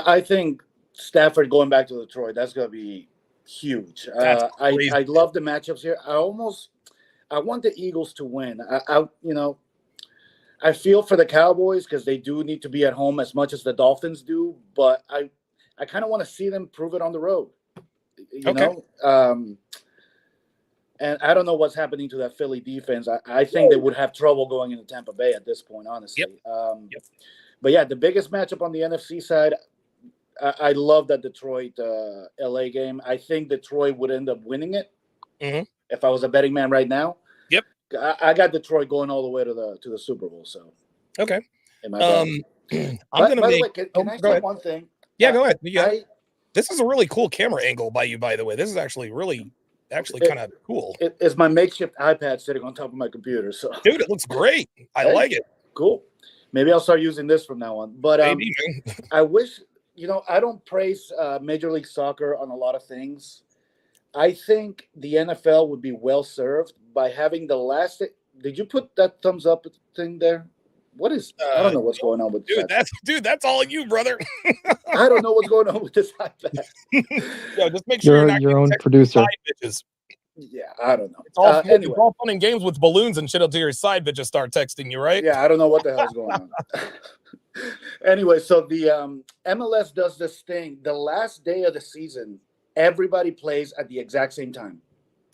I think Stafford going back to Detroit, that's going to be huge. I love the matchups here. I want the Eagles to win. I feel for the Cowboys because they do need to be at home as much as the Dolphins do, but I kind of want to see them prove it on the road. You know? And I don't know what's happening to that Philly defense. I think they would have trouble going into Tampa Bay at this point, honestly. But yeah, the biggest matchup on the NFC side, I love that Detroit LA game. I think Detroit would end up winning it if I was a betting man right now. I got Detroit going all the way to the Super Bowl. So okay. By the way, can I say one thing? Yeah, go ahead. This is a really cool camera angle by you, by the way. This is actually kind of cool. It's my makeshift iPad sitting on top of my computer. So, dude, it looks great. I like it. Cool. Maybe I'll start using this from now on. But maybe, I wish, I don't praise Major League Soccer on a lot of things, I think the NFL would be well served by having the last. Did you put that thumbs up thing there? What is? I don't know what's going on with this dude, that's all you, brother. I don't know what's going on with this iPad. Yo, just make sure you're not your own getting producer. side bitches. Yeah, I don't know. It's all, anyway. it's all fun and games with balloons and shit until your side bitches start texting you, right? Yeah, I don't know what the hell's going on. Anyway, so the MLS does this thing. The last day of the season, everybody plays at the exact same time.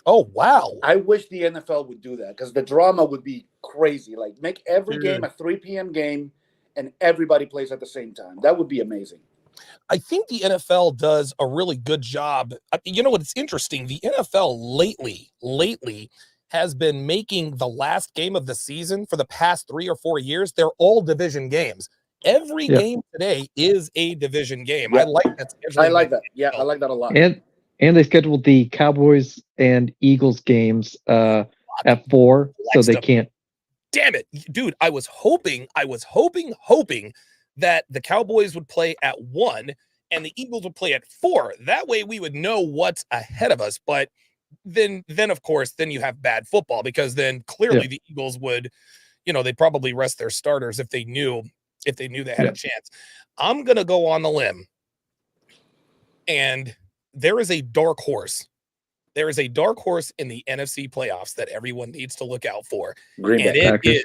Oh, wow. I wish the NFL would do that because the drama would be crazy. Like, make every game a 3 p.m. game and everybody plays at the same time. That would be amazing. I think the NFL does a really good job. You know what? It's interesting. The NFL lately has been making the last game of the season for the past 3 or 4 years. They're all division games. Every game today is a division game. I like that. I like that. Yeah, I like that a lot. And they scheduled the Cowboys and Eagles games at 4, so they can't. Damn it, dude! I was hoping that the Cowboys would play at 1 and the Eagles would play at 4. That way we would know what's ahead of us. But then of course, then you have bad football because then clearly the Eagles would, they'd probably rest their starters if they knew they had a chance. I'm going to go on the limb. And there is a dark horse. There is a dark horse in the NFC playoffs that everyone needs to look out for. Green Bay Packers.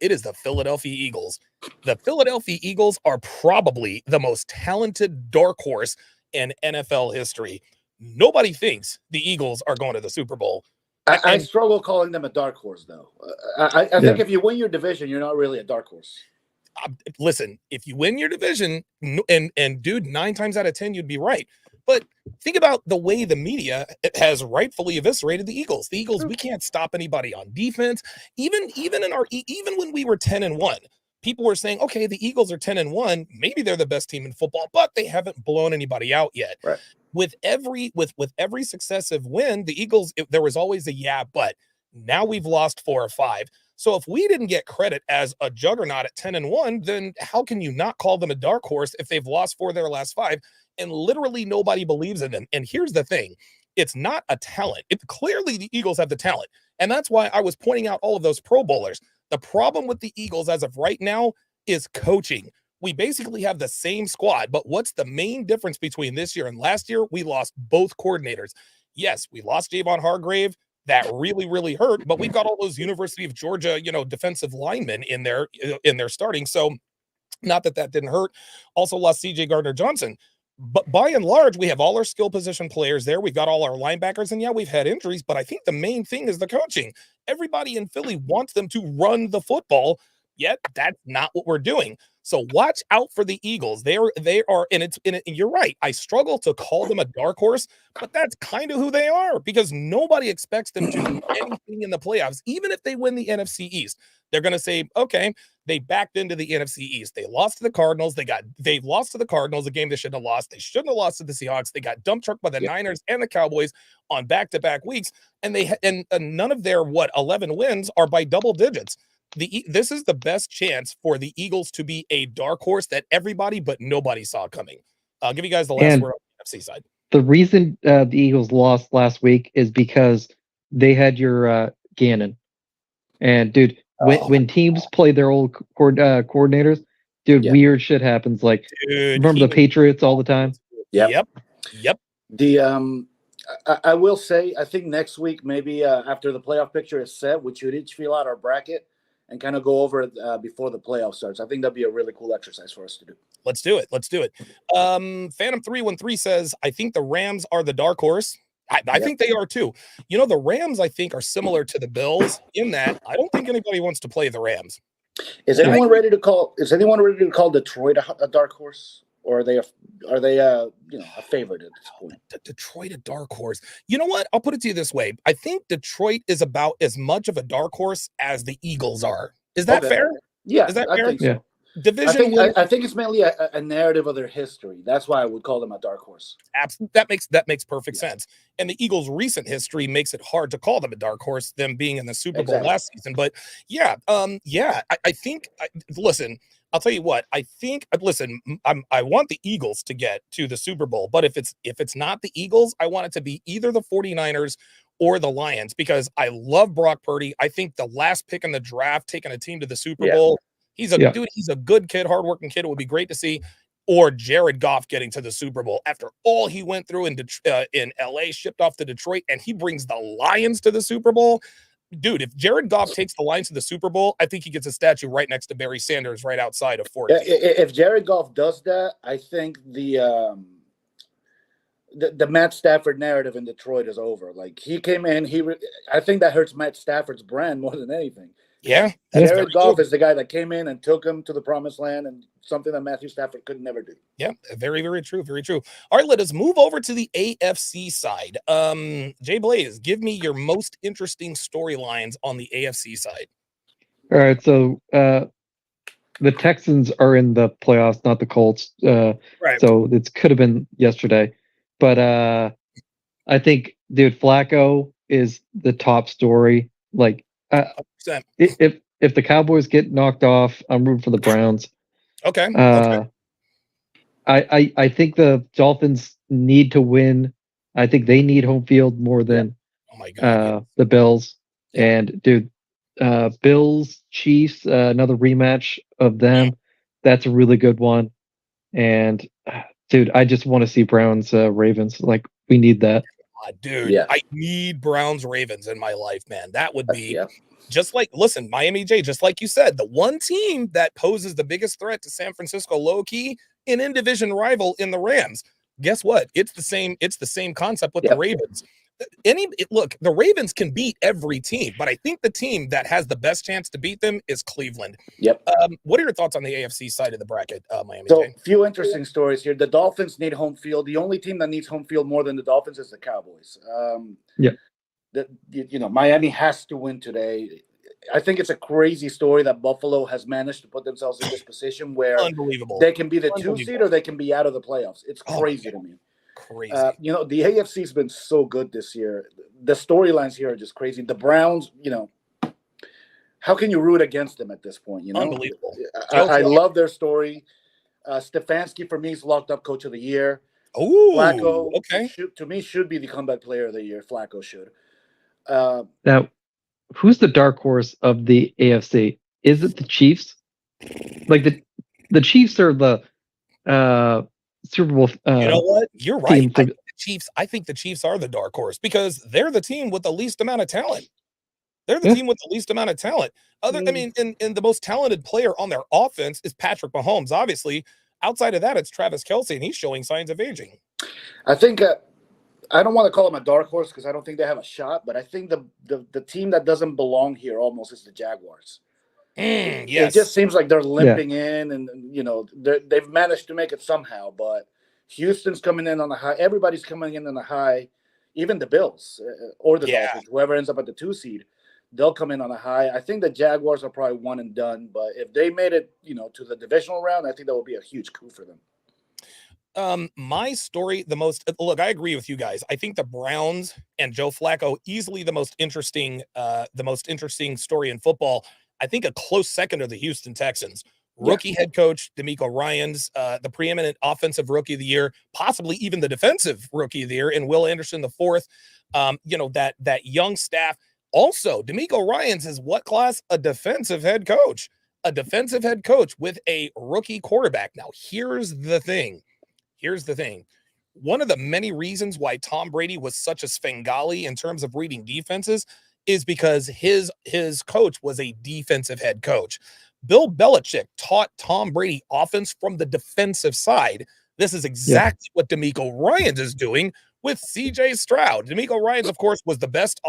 It is the Philadelphia Eagles. The Philadelphia Eagles are probably the most talented dark horse in NFL history. Nobody thinks the Eagles are going to the Super Bowl. I struggle calling them a dark horse, though. I think if you win your division, you're not really a dark horse. Listen, if you win your division, and dude, 9 times out of 10, you'd be right. But think about the way the media has rightfully eviscerated the Eagles. The Eagles, we can't stop anybody on defense. Even when we were 10-1, people were saying, okay, the Eagles are 10-1. Maybe they're the best team in football, but they haven't blown anybody out yet. Right. With every successive win, the Eagles, there was always a but. Now we've lost 4 or 5. So if we didn't get credit as a juggernaut at 10-1, then how can you not call them a dark horse if they've lost 4 of their last 5? And literally nobody believes in them. And here's the thing. It's not a talent. Clearly the Eagles have the talent. And that's why I was pointing out all of those Pro Bowlers. The problem with the Eagles as of right now is coaching. We basically have the same squad, but what's the main difference between this year and last year? We lost both coordinators. Yes, we lost Javon Hargrave. That really, really hurt, but we've got all those University of Georgia, defensive linemen in there starting. So not that didn't hurt. Also lost CJ Gardner-Johnson. But by and large, we have all our skill position players there. We've got all our linebackers, and we've had injuries, but I think the main thing is the coaching. Everybody in Philly wants them to run the football, yet that's not what we're doing. So watch out for the Eagles. They are, and you're right. I struggle to call them a dark horse, but that's kind of who they are because nobody expects them to do anything in the playoffs. Even if they win the NFC East, they're going to say, okay, they backed into the NFC East. They lost to the Cardinals. They lost to the Cardinals, a game they shouldn't have lost. They shouldn't have lost to the Seahawks. They got dump trucked by the Niners and the Cowboys on back-to-back weeks. And and none of their 11 wins are by double digits. This is the best chance for the Eagles to be a dark horse that everybody but nobody saw coming. I'll give you guys the last word on the NFC side. The reason the Eagles lost last week is because they had your Gannon. And dude, when teams play their old coordinators, dude, weird shit happens. Like, remember the Patriots all the time? Yep. The I will say, I think next week, maybe after the playoff picture is set, we should each fill out our bracket and kind of go over it before the playoff starts. I think that'd be a really cool exercise for us to do. Let's do it. Phantom 313 says, I think the Rams are the dark horse. I think they are too. The Rams, I think, are similar to the Bills in that I don't think anybody wants to play the Rams. Is anyone ready to call Detroit a dark horse? Or are they a favorite at this point? Detroit a dark horse. You know what? I'll put it to you this way. I think Detroit is about as much of a dark horse as the Eagles are. Is that fair? Yeah. Is that fair? I think so. Yeah. Division. I think it's mainly a narrative of their history. That's why I would call them a dark horse. Absolutely. That makes perfect sense. And the Eagles' recent history makes it hard to call them a dark horse, them being in the Super Bowl last season. But I think. Listen. I'll tell you what. I think. Listen, I want the Eagles to get to the Super Bowl, but if it's not the Eagles, I want it to be either the 49ers or the Lions, because I love Brock Purdy. I think the last pick in the draft, taking a team to the Super Bowl, he's a dude. He's a good kid, hardworking kid. It would be great to see. Or Jared Goff getting to the Super Bowl after all he went through in LA, shipped off to Detroit, and he brings the Lions to the Super Bowl. Dude, if Jared Goff takes the Lions to the Super Bowl, I think he gets a statue right next to Barry Sanders right outside of Ford. If Jared Goff does that, I think the Matt Stafford narrative in Detroit is over. Like, he came in, I think that hurts Matt Stafford's brand more than anything. Yeah, Jared Goff is the guy that came in and took him to the promised land, and something that Matthew Stafford could never do. Yeah, very, very true. Very true. All right, let us move over to the AFC side. Jay Blaze, give me your most interesting storylines on the AFC side. All right, so the Texans are in the playoffs, not the Colts. Right. So it could have been yesterday, but I think, dude, Flacco is the top story. Like, if the Cowboys get knocked off, I'm rooting for the Browns. Okay. I think the Dolphins need to win. I think they need home field more than the Bills. Yeah. And dude, Bills, Chiefs, another rematch of them. That's a really good one. And dude, I just want to see Browns, Ravens. Like, we need that. Dude, I need Browns Ravens in my life, man. That would be just like, listen, Miami J, just like you said, the one team that poses the biggest threat to San Francisco, low key, an in-division rival in the Rams. Guess what? It's the same concept with the Ravens. Look, the Ravens can beat every team, but I think the team that has the best chance to beat them is Cleveland. Yep. What are your thoughts on the AFC side of the bracket, Miami? So, few interesting stories here. The Dolphins need home field. The only team that needs home field more than the Dolphins is the Cowboys. Miami has to win today. I think it's a crazy story that Buffalo has managed to put themselves in this position where they can be the 2 seed or they can be out of the playoffs. It's crazy to me. Crazy. The AFC's been so good this year. The storylines here are just crazy. The Browns, how can you root against them at this point? Unbelievable. I love their story. Stefanski, for me, is locked up coach of the year. Oh, Flacco, okay. To me, should be the comeback player of the year. Flacco should. Now, who's the dark horse of the AFC? Is it the Chiefs? Like, the Chiefs are the Super Bowl. You know what? You're right. I think the Chiefs are the dark horse because they're the team with the least amount of talent. They're the team with the least amount of talent. And the most talented player on their offense is Patrick Mahomes. Obviously, outside of that, it's Travis Kelce, and he's showing signs of aging. I think I don't want to call them a dark horse because I don't think they have a shot, but I think the team that doesn't belong here almost is the Jaguars. Yes. It just seems like they're limping in, and they've managed to make it somehow. But Houston's coming in on the high. Everybody's coming in on the high. Even the Bills or the Dolphins, whoever ends up at the 2 seed, they'll come in on a high. I think the Jaguars are probably one and done. But if they made it, to the divisional round, I think that would be a huge coup for them. My story, look, I agree with you guys. I think the Browns and Joe Flacco easily the most interesting story in football. I think a close second are the Houston Texans. Rookie head coach DeMeco Ryans, the preeminent offensive rookie of the year, possibly even the defensive rookie of the year, and Will Anderson the fourth. That young staff. Also, DeMeco Ryans is what class? A defensive head coach. A defensive head coach with a rookie quarterback. Now, here's the thing. One of the many reasons why Tom Brady was such a Svengali in terms of reading defenses is because his coach was a defensive head coach. Bill Belichick taught Tom Brady offense from the defensive side. This is exactly what DeMeco Ryans is doing with CJ Stroud. DeMeco Ryans, of course, was the best.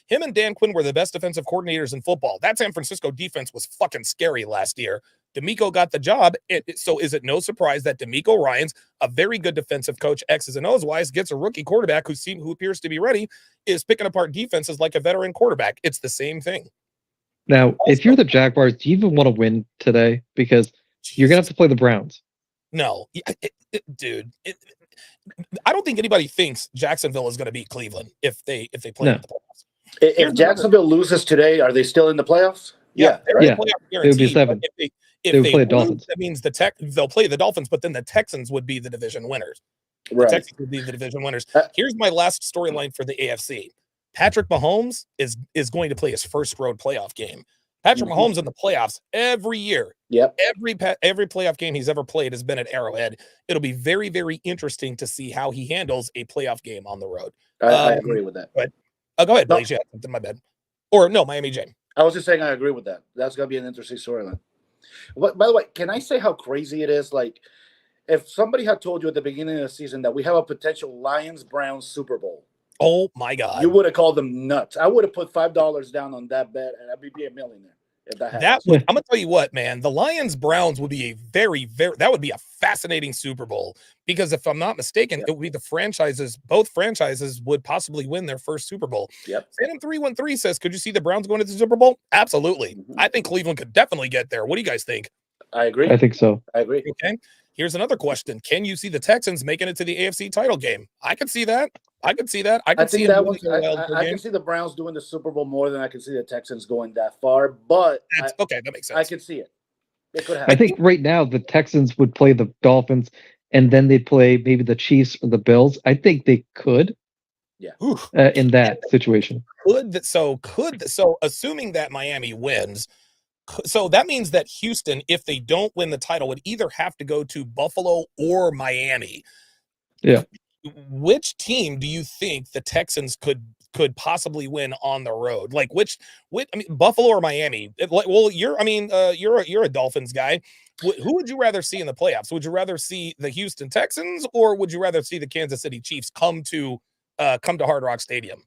Him and Dan Quinn were the best defensive coordinators in football. That San Francisco defense was fucking scary last year. DeMeco got the job. So is it no surprise that DeMeco Ryans, a very good defensive coach, X's and O's wise, gets a rookie quarterback who appears to be ready, is picking apart defenses like a veteran quarterback. It's the same thing. Now, if you're the Jaguars, do you even want to win today? Because you're going to have to play the Browns. No, dude. I don't think anybody thinks Jacksonville is going to beat Cleveland if they play in the playoffs. If Jacksonville loses today, are they still in the playoffs? Yeah, it would be 7. If They would they play the lose, Dolphins. that means they'll play the Dolphins, but then the Texans would be the division winners. The Right. Texans would be the division winners. Uh, Here's my last storyline for the AFC. Patrick Mahomes is going to play his first road playoff game. Patrick Mhm. Mahomes in the playoffs every year. Yep. Every playoff game he's ever played has been at Arrowhead. It'll be very, very interesting to see how he handles a playoff game on the road. I agree with that. But go ahead, No. Blaze. Yeah, something my bad. Or no, Miami J. I was just saying I agree with that. That's gonna be an interesting storyline. By the way, can I say how crazy it is? Like, if somebody had told you at the beginning of the season that we have a potential Lions-Browns Super Bowl, Oh my God. you would have called them nuts. I would have put $5 down on that bet, and I'd be a millionaire if that happens. I'm gonna tell you what, man. The Lions Browns would be a very, very that would be a fascinating Super Bowl because if I'm not mistaken, it would be both franchises would possibly win their first Super Bowl. Yep. Phantom 313 says, could you see the Browns going to the Super Bowl? Absolutely. Mhm. I think Cleveland could definitely get there. What do you guys think? I agree. I think so. I agree. Okay. Here's another question. Can you see the Texans making it to the AFC title game? I could see that. I could see that. I could see think that them one. winning a wild card I game. can see the Browns doing the Super Bowl more than I can see the Texans going that far. But Okay, that makes sense. I can see it. It could happen. I think right now the Texans would play the Dolphins, and then they'd play maybe the Chiefs or the Bills. I think they could Oof. in that situation. So assuming that Miami wins, so that means that Houston, if they don't win the title, would either have to go to Buffalo or Miami. Yeah. Which team do you think the Texans could possibly win on the road? Like which I mean, Buffalo or Miami? Well, you're a Dolphins guy. Who would you rather see in the playoffs? Would you rather see the Houston Texans or would you rather see the Kansas City Chiefs come to Hard Rock Stadium?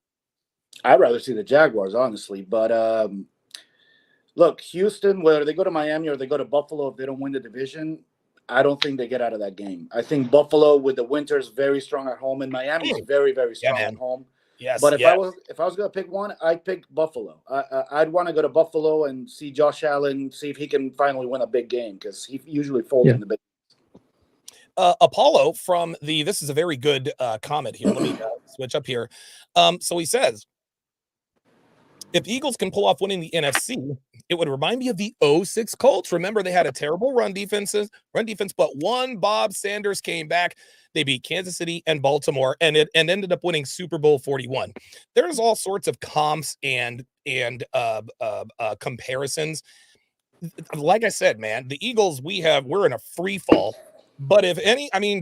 I'd rather see the Jaguars, honestly. But look, Houston, whether they go to Miami or they go to Buffalo, if they don't win the division, I don't think they get out of that game. I think Buffalo with the Winters very strong at home, and Miami is very, very strong at home. Yes, but if I was gonna pick one, I'd pick Buffalo. I'd want to go to Buffalo and see Josh Allen, see if he can finally win a big game because he usually folds in the big. Apollo from this is a very good comment here. Let me switch up here. So he says, if the Eagles can pull off winning the NFC, it would remind me of the 06 Colts. Remember, they had a terrible run defense, but one Bob Sanders came back. They beat Kansas City and Baltimore, and ended up winning Super Bowl 41. There's all sorts of comps and comparisons. Like I said, man, the Eagles, we're in a free fall. But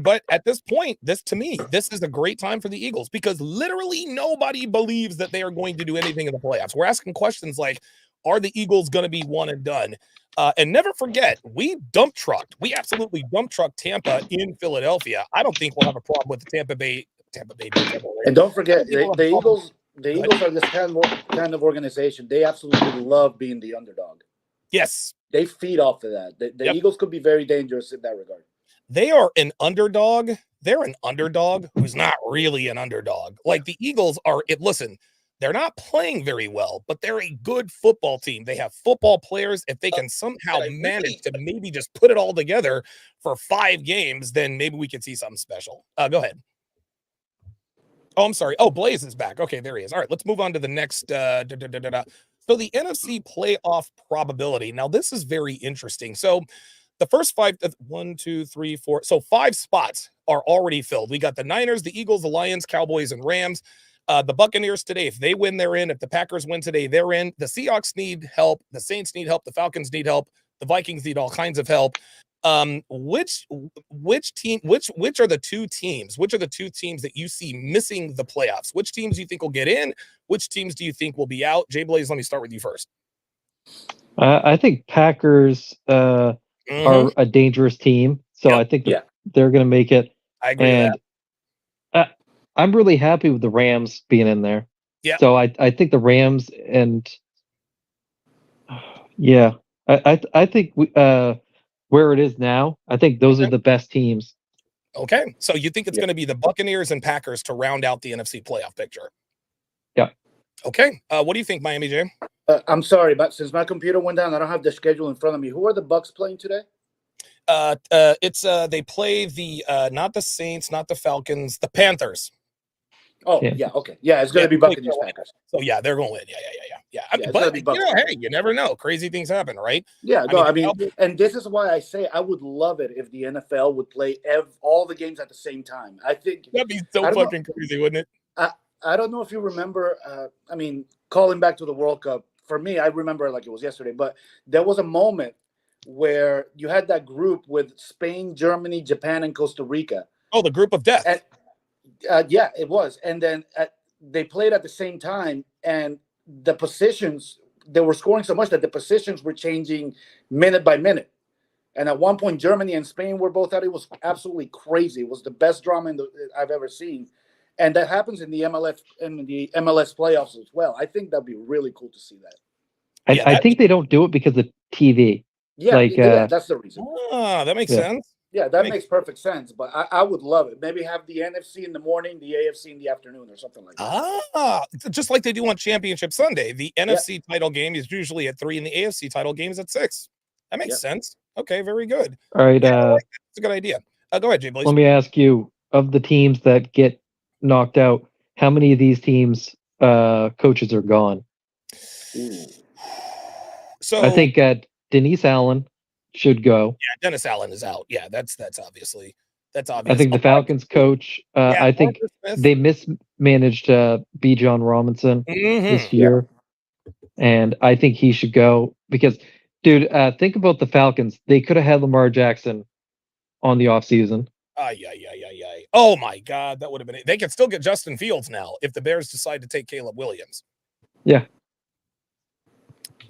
but at this point, to me, this is a great time for the Eagles because literally nobody believes that they are going to do anything in the playoffs. We're asking questions like, are the Eagles going to be one and done? And never forget, we absolutely dump trucked Tampa in Philadelphia. I don't think we'll have a problem with the Tampa Bay. And don't forget, the Eagles are this kind of organization. They absolutely love being the underdog. Yes. They feed off of that. The Eagles could be very dangerous in that regard. They are an underdog. They're an underdog who's not really an underdog. Like the Eagles are listen, they're not playing very well, but they're a good football team. They have football players. If they can somehow manage to maybe just put it all together for 5 games, then maybe we could see something special. Go ahead. Oh, I'm sorry. Oh, Blaze is back. Okay, there he is. All right, let's move on to the next. So the NFC playoff probability. Now, this is very interesting. So the first 5, 1, 2, 3, 4. So 5 spots are already filled. We got the Niners, the Eagles, the Lions, Cowboys, and Rams. The Buccaneers today, if they win, they're in. If the Packers win today, they're in. The Seahawks need help. The Saints need help. The Falcons need help. The Vikings need all kinds of help. Which are the 2 teams? Which are the 2 teams that you see missing the playoffs? Which teams do you think will get in? Which teams do you think will be out? Jay Blaze, let me start with you first. I think Packers are a dangerous team, so I think they're going to make it. I agree with that. I'm really happy with the Rams being in there. Yeah. So I think the Rams and I think where it is now, I think those are the best teams. Okay, so you think it's going to be the Buccaneers and Packers to round out the NFC playoff picture? Yeah. Okay. What do you think, Miami J? I'm sorry, but since my computer went down, I don't have the schedule in front of me. Who are the Bucs playing today? It's they play the not the Saints, not the Falcons, the Panthers. Oh, Yeah. yeah, okay. Yeah, it's going to be Buccaneers Packers. So, yeah, they're going to win. Yeah. I mean, Yeah, it's gonna but, be you know, Buccaneers. hey, you never know. Crazy things happen, right? Yeah, I mean, and this is why I say I would love it if the NFL would play all the games at the same time. I think that'd be so fucking crazy, wouldn't it? I don't know if you remember. I mean, calling back to the World Cup, for me, I remember like it was yesterday. But there was a moment where you had that group with Spain, Germany, Japan, and Costa Rica. Oh, the group of death. And, yeah, it was. And then they played at the same time, and the positions, they were scoring so much that the positions were changing minute by minute. And at one point, Germany and Spain were both out. It was absolutely crazy. It was the best drama I've ever seen. And that happens in the MLS playoffs as well. I think that'd be really cool to see that. I think they don't do it because of TV. Yeah, yeah, that's the reason. That makes sense. Yeah, that makes perfect sense. But I would love it. Maybe have the NFC in the morning, the AFC in the afternoon, or something like that. Just like they do on Championship Sunday. The NFC title game is usually at 3, and the AFC title game is at 6. That makes sense. Okay, very good. All right, that's a good idea. Go ahead, Jay, please. Let me ask you: of the teams that get knocked out, how many of these teams' coaches are gone? So I think Denise Allen should go. Yeah, Dennis Allen is out. Yeah, that's obvious. I think the Falcons coach. I think they mismanaged B. John Robinson this year, and I think he should go because, dude, think about the Falcons. They could have had Lamar Jackson on the offseason. Yeah. Oh my God, that would have been it. They could still get Justin Fields now if the Bears decide to take Caleb Williams. Yeah.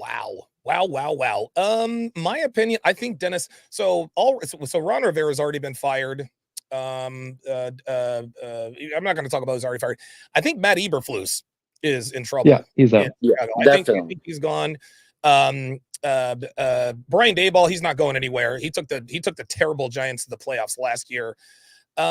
Wow. My opinion, I think Dennis. So Ron Rivera's already been fired. I'm not going to talk about who's already fired. I think Matt Eberflus is in trouble. Yeah, he's out. I think he's gone. Brian Daboll, he's not going anywhere. He took the terrible Giants to the playoffs last year.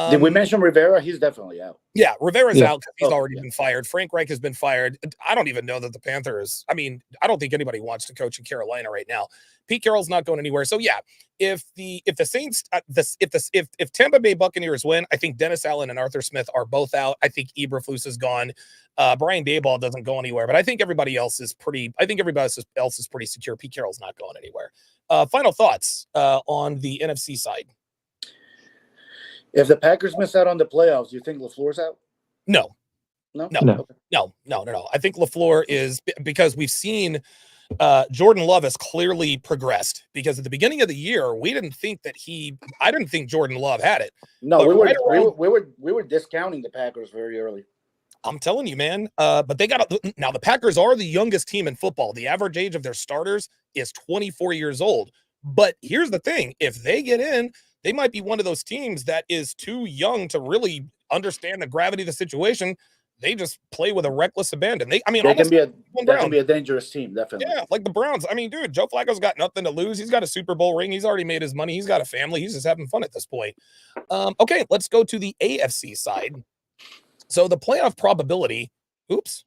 Did we mention Rivera? He's definitely out. Yeah, Rivera's out because he's already been fired. Frank Reich has been fired. I don't even know that the Panthers. I mean, I don't think anybody wants to coach in Carolina right now. Pete Carroll's not going anywhere. So yeah, if the Saints, if Tampa Bay Buccaneers win, I think Dennis Allen and Arthur Smith are both out. I think Eberflus is gone. Brian Daboll doesn't go anywhere, but I think everybody else is pretty. Pretty secure. Pete Carroll's not going anywhere. Final thoughts on the NFC side. If the Packers miss out on the playoffs, do you think LaFleur's out? No. Okay. No. I think LaFleur is, because we've seen Jordan Love has clearly progressed, because at the beginning of the year, I didn't think Jordan Love had it. No, we were discounting the Packers very early. I'm telling you, man. But now the Packers are the youngest team in football. The average age of their starters is 24 years old. But here's the thing. If they get in, they might be one of those teams that is too young to really understand the gravity of the situation. They just play with a reckless abandon. They can be a dangerous team, definitely. Yeah, like the Browns. I mean, dude, Joe Flacco's got nothing to lose. He's got a Super Bowl ring. He's already made his money. He's got a family. He's just having fun at this point. Okay, let's go to the AFC side. So the playoff probability. Oops,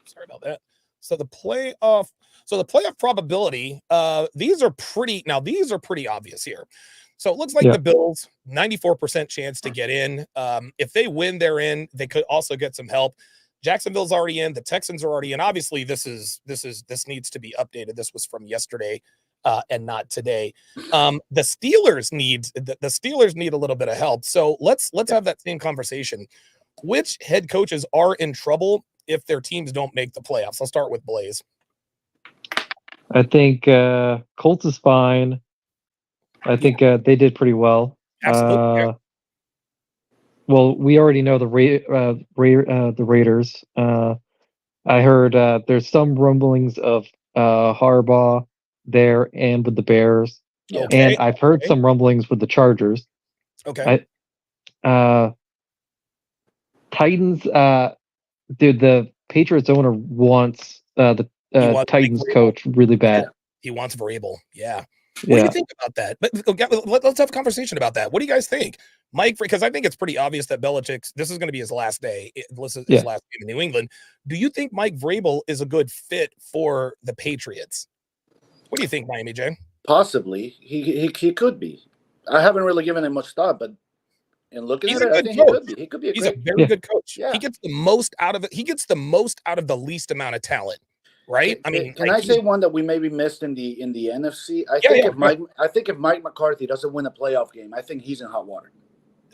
sorry about that. So the playoff probability. These are pretty obvious here. So it looks like the Bills, 94% chance to get in. If they win, they're in. They could also get some help. Jacksonville's already in. The Texans are already in. Obviously, this needs to be updated. This was from yesterday and not today. The Steelers need a little bit of help. So let's have that same conversation. Which head coaches are in trouble if their teams don't make the playoffs? I'll start with Blaze. I think Colts is fine. I think they did pretty well. Absolutely. Well, we already know the Raiders. I heard there's some rumblings of Harbaugh there and with the Bears. And I've heard some rumblings with the Chargers. Okay. Titans, dude, the Patriots owner wants the Titans coach really bad. He wants Vrabel. Yeah. What do you think about that? But let's have a conversation about that. What do you guys think, Mike? Because I think it's pretty obvious that Belichick's, this is going to be his last day. His last game in New England. Do you think Mike Vrabel is a good fit for the Patriots? What do you think, Miami J? Possibly. He could be. I haven't really given it much thought, but And looking He's at a it, I good think coach. he could be a He's a great. very good coach. Yeah. He gets the most out of it. He gets the most out of the least amount of talent, right? I mean, Can like, I say one that we maybe missed in the NFC? I Yeah, think yeah, if Mike McCarthy doesn't win a playoff game, I think he's in hot water.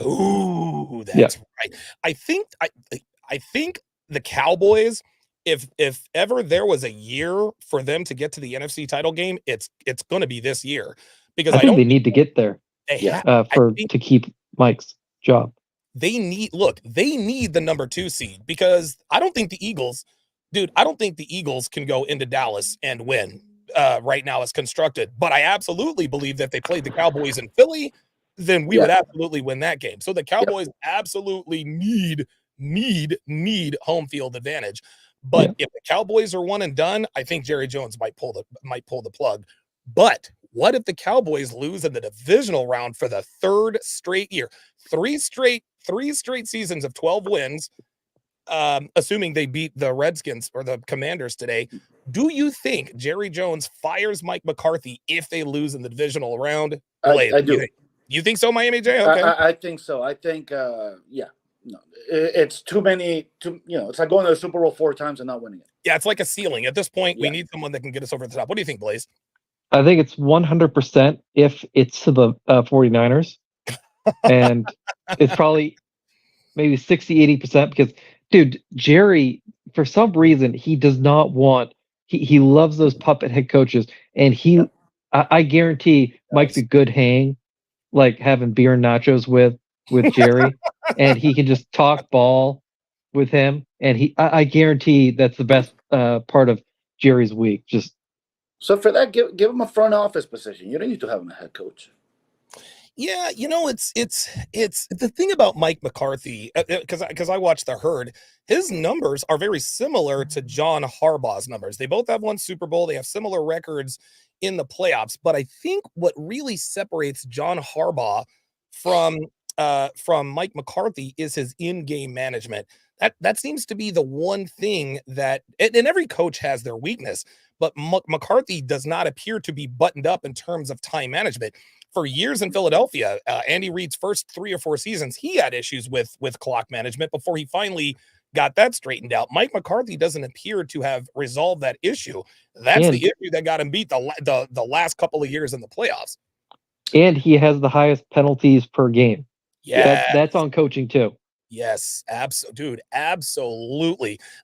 ooh, that's right. I think the Cowboys, if ever there was a year for them to get to the NFC title game, it's going to be this year, because I I think don't they need to get there they Yeah. have. I think to keep Mike's job. they need the number 2 seed, because I don't think the Eagles, dude, I don't think the Eagles can go into Dallas and win right now as constructed. But I absolutely believe that if they played the Cowboys in Philly, then we would absolutely win that game. So the Cowboys absolutely need home field advantage. But if the Cowboys are one and done, I think Jerry Jones might pull the plug. But what if the Cowboys lose in the divisional round for the 3rd straight year? 3 straight seasons of 12 wins, assuming they beat the Redskins or the Commanders today. Do you think Jerry Jones fires Mike McCarthy if they lose in the divisional round? I do. You think so, Miami J? Okay. I think so. I think, no, it's too many. It's like going to the Super Bowl 4 times and not winning it. Yeah, it's like a ceiling. At this point, we need someone that can get us over the top. What do you think, Blaze? I think it's 100% if it's to the 49ers. And it's probably maybe 60-80% because, dude, Jerry, for some reason, he does not want, he loves those puppet head coaches. And I guarantee Mike's a good hang, like having beer and nachos with Jerry. And he can just talk ball with him. And I guarantee that's the best part of Jerry's week. Just so for that, give him a front office position. You don't need to have him a head coach. Yeah, it's the thing about Mike McCarthy, because I watched the Herd. His numbers are very similar to John Harbaugh's numbers. They both have won Super Bowl. They have similar records in the playoffs. But I think what really separates John Harbaugh from Mike McCarthy is his in-game management. That seems to be the one thing that, and every coach has their weakness, but McCarthy does not appear to be buttoned up in terms of time management. For years in Philadelphia, Andy Reid's first 3 or 4 seasons, he had issues with clock management before he finally got that straightened out. Mike McCarthy doesn't appear to have resolved that issue. That's the issue that got him beat the last couple of years in the playoffs. And he has the highest penalties per game. Yeah, that's on coaching too. Yes, absolutely.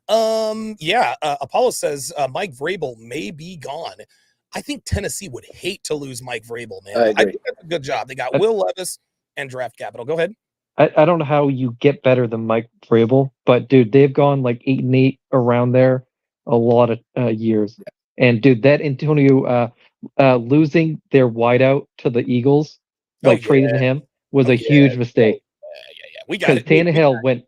Apollo says Mike Vrabel may be gone. I think Tennessee would hate to lose Mike Vrabel, man. I think that's a good job. They got Will Levis and draft capital. Go ahead. I don't know how you get better than Mike Vrabel, but dude, they've gone like 8-8 around there a lot of years. And dude, that Antonio losing their wideout to the Eagles, trading him, was a huge mistake. We got it. Tannehill went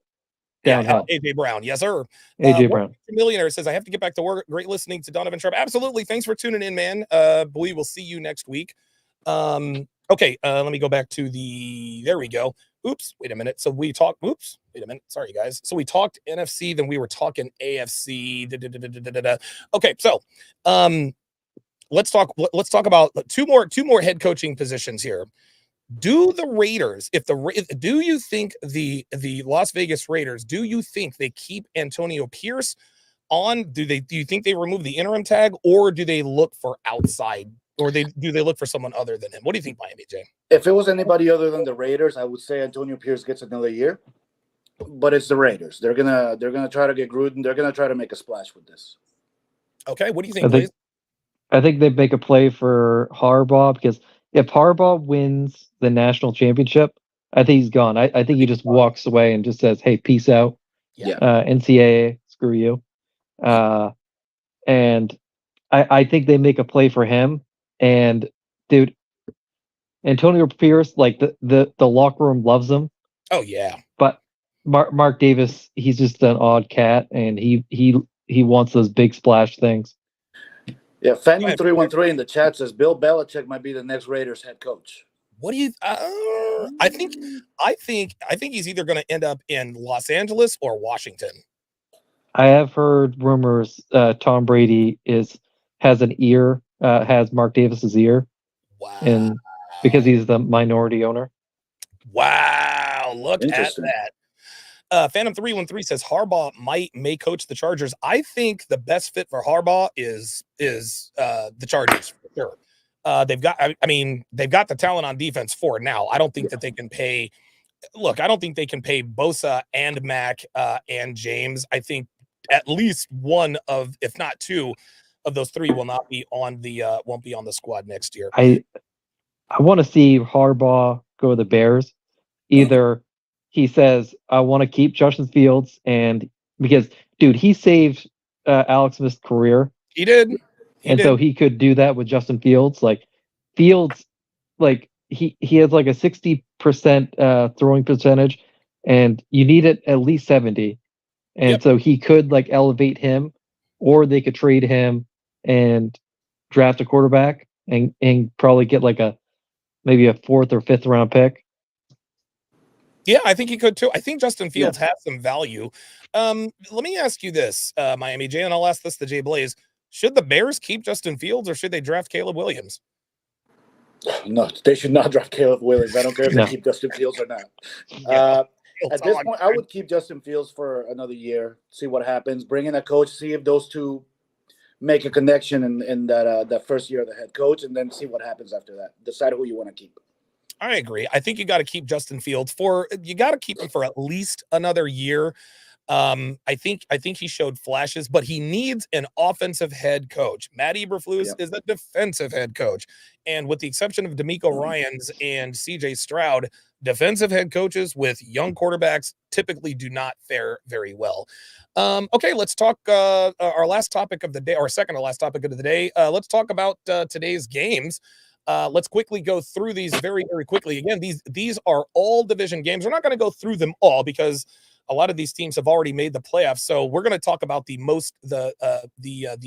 downhill. AJ Brown, yes sir. AJ Brown. Millionaire says, I have to get back to work. Great listening to Donovan Sharp. Absolutely. Thanks for tuning in, man. We will see you next week. Okay, let me go back to there we go. Oops, wait a minute. So we talked, sorry guys. So we talked NFC, then we were talking AFC. Okay, so let's talk about two more head coaching positions here. Do the Raiders, do you think the Las Vegas Raiders, do you think they keep Antonio Pierce on? Do you think they remove the interim tag, or do they look for outside, or do they look for someone other than him? What do you think, Miami J? If it was anybody other than the Raiders, I would say Antonio Pierce gets another year. But it's the Raiders. They're gonna try to get Gruden. They're gonna try to make a splash with this. Okay, what do you think, Blaze? I think they make a play for Harbaugh, because if Harbaugh wins the national championship, I think he's gone. I think he just walks away and just says, "Hey, peace out." Yeah. NCAA, screw you. And I think they make a play for him. And dude, Antonio Pierce, like the locker room loves him. Oh yeah. But Mark Davis, he's just an odd cat, and he wants those big splash things. Yeah, Fanning313 in the chat says Bill Belichick might be the next Raiders head coach. What do you? I think he's either going to end up in Los Angeles or Washington. I have heard rumors Tom Brady has Mark Davis's ear. Wow. And because he's the minority owner. Wow, look at Interesting. that. Phantom 313 says Harbaugh may coach the Chargers. I think the best fit for Harbaugh is the Chargers for sure. They've got the talent on defense for it now. I don't think that they can pay. Look, I don't think they can pay Bosa and Mac and James. I think at least one of, if not two, of those three will not be on the won't be on the squad next year. I want to see Harbaugh go to the Bears. Either he says, I want to keep Justin Fields, and because, dude, he saved Alex Smith's career. He did. So he could do that with Justin Fields. Like, Fields, like, he has like a 60% throwing percentage, and you need it at least 70. And so he could, like, elevate him, or they could trade him and draft a quarterback and probably get like maybe a 4th or 5th round pick. Yeah, I think he could too. I think Justin Fields has some value. Let me ask you this, Miami J, and I'll ask this to Jay Blaze. Should the Bears keep Justin Fields or should they draft Caleb Williams? No, they should not draft Caleb Williams. I don't care if they keep Justin Fields or not. At this point, I would keep Justin Fields for another year, see what happens, bring in a coach, see if those two make a connection in that first year of the head coach, and then see what happens after that. Decide who you want to keep. I agree. I think you got to keep Justin Fields for at least another year. I think he showed flashes, but he needs an offensive head coach. Matt Eberflus is a defensive head coach. And with the exception of DeMeco Ryans and CJ Stroud, defensive head coaches with young quarterbacks typically do not fare very well. Okay, let's talk our last topic of the day, or second to last topic of the day. Let's talk about today's games. Let's quickly go through these very, very quickly. Again, these are all division games. We're not going to go through them all because a lot of these teams have already made the playoffs. So we're going to talk about the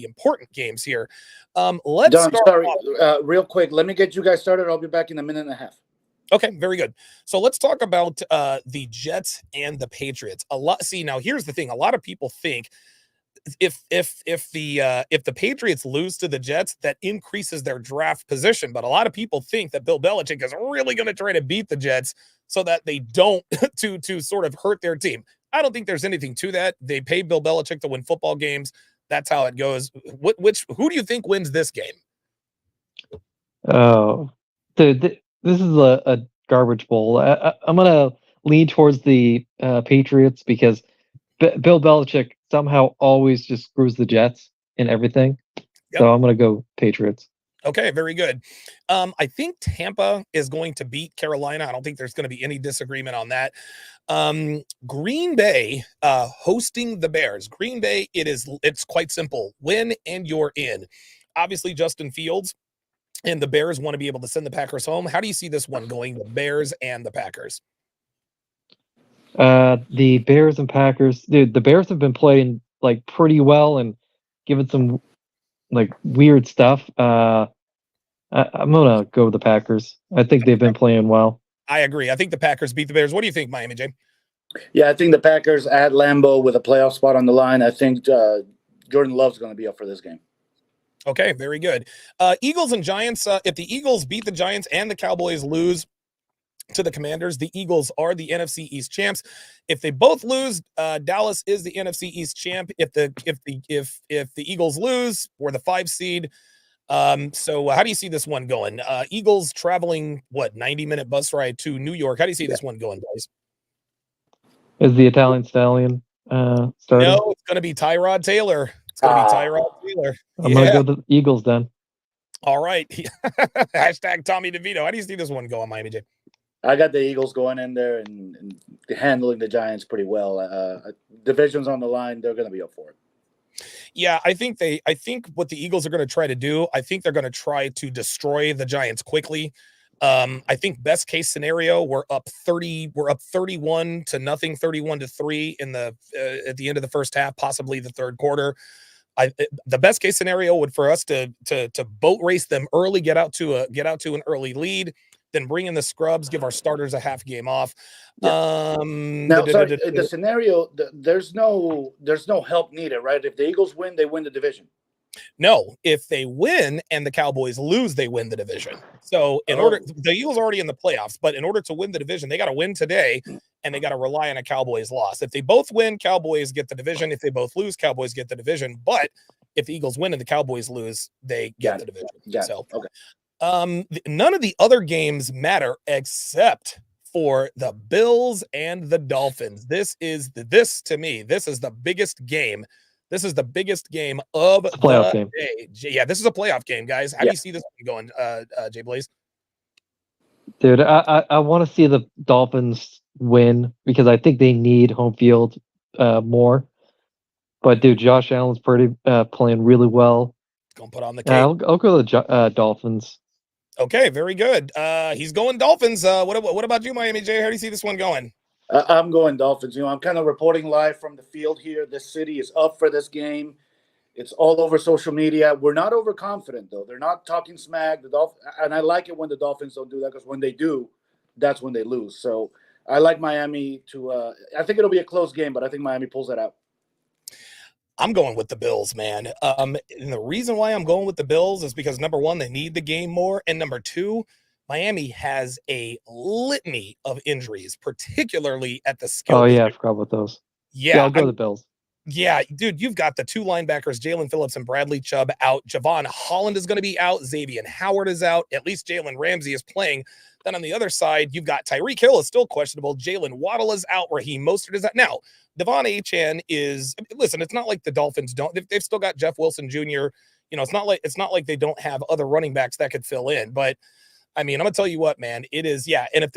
important games here. Let's Don, start sorry, real quick. Let me get you guys started. I'll be back in a minute and a half. Okay, very good. So let's talk about the Jets and the Patriots. Now here's the thing. A lot of people think if the Patriots lose to the Jets, that increases their draft position. But a lot of people think that Bill Belichick is really going to try to beat the Jets so that they don't to sort of hurt their team. I don't think there's anything to that. They pay Bill Belichick to win football games. That's how it goes. Who do you think wins this game? Oh, this is a garbage bowl. I'm gonna lean towards the Patriots because Bill Belichick somehow always just screws the Jets in everything. So I'm going to go Patriots. Okay, very good. I think Tampa is going to beat Carolina. I don't think there's going to be any disagreement on that. Green Bay hosting the Bears. Green Bay, it's quite simple. Win and you're in. Obviously, Justin Fields and the Bears want to be able to send the Packers home. How do you see this one going, the Bears and the Packers? The Bears and Packers, dude, the Bears have been playing like pretty well and given some like weird stuff. I'm gonna go with the Packers. I think they've been playing well. I agree. I think the Packers beat the Bears. What do you think, Miami J? Yeah, I think the Packers at Lambeau with a playoff spot on the line. I think Jordan Love's going to be up for this game. Okay, very good. Eagles and Giants. If the Eagles beat the Giants and the Cowboys lose to the Commanders, the Eagles are the NFC East champs. If they both lose, Dallas is the NFC East champ. If the Eagles lose, we're the 5 seed. So how do you see this one going? Eagles traveling 90-minute bus ride to New York. How do you see this one going, guys? Is the Italian Stallion starting? No, it's going to be Tyrod Taylor. It's going to be Tyrod Taylor. I'm going to go the Eagles then. All right. Hashtag Tommy DeVito. How do you see this one going, Miami J? I got the Eagles going in there and handling the Giants pretty well. Division's on the line. They're going to be up for it. Yeah, I think what the Eagles are going to try to do, I think they're going to try to destroy the Giants quickly. I think best case scenario, we're up 31-0, 31-3 in at the end of the first half, possibly the third quarter. The best case scenario would for us to boat race them early, get out to an early lead, then bring in the scrubs, give our starters a half game off. Now, the scenario, there's no help needed, right? If the Eagles win, they win the division. No, if they win and the Cowboys lose, they win the division. So in order, the Eagles are already in the playoffs, but in order to win the division, they got to win today and they got to rely on a Cowboys loss. If they both win, Cowboys get the division. If they both lose, Cowboys get the division. But if the Eagles win and the Cowboys lose, they get the division. So none of the other games matter except for the Bills and the Dolphins. This to me, this is the biggest game. This is the biggest game of the game. day. Yeah, this is a playoff game, guys. How do you see this going, Jay Blaze? Dude, I want to see the Dolphins win because I think they need home field more. But dude, Josh Allen's playing really well. Gonna put on the cape. I'll go with the Dolphins. Okay, very good. He's going Dolphins. What about you, Miami J? How do you see this one going? I'm going Dolphins. You know, I'm kind of reporting live from the field here. This city is up for this game. It's all over social media. We're not overconfident, though. They're not talking smack. And I like it when the Dolphins don't do that because when they do, that's when they lose. So I like Miami to I think it'll be a close game, but I think Miami pulls that out. I'm going with the Bills, man. And the reason why I'm going with the Bills is because, number one, they need the game more. And number two, Miami has a litany of injuries, particularly at the skill. Oh, yeah, I forgot about those. Yeah, I'll go with the Bills. Yeah, dude, you've got the two linebackers, Jalen Phillips and Bradley Chubb, out. Javon Holland is going to be out. Xavier Howard is out. At least Jalen Ramsey is playing. Then on the other side, you've got Tyreek Hill is still questionable. Jalen Waddle is out. Raheem Mostert is out. Now, Devon Achane is, listen, it's not like the Dolphins don't. They've still got Jeff Wilson Jr. You know, it's not like they don't have other running backs that could fill in. But I mean, I'm gonna tell you what, man, it is, yeah. And if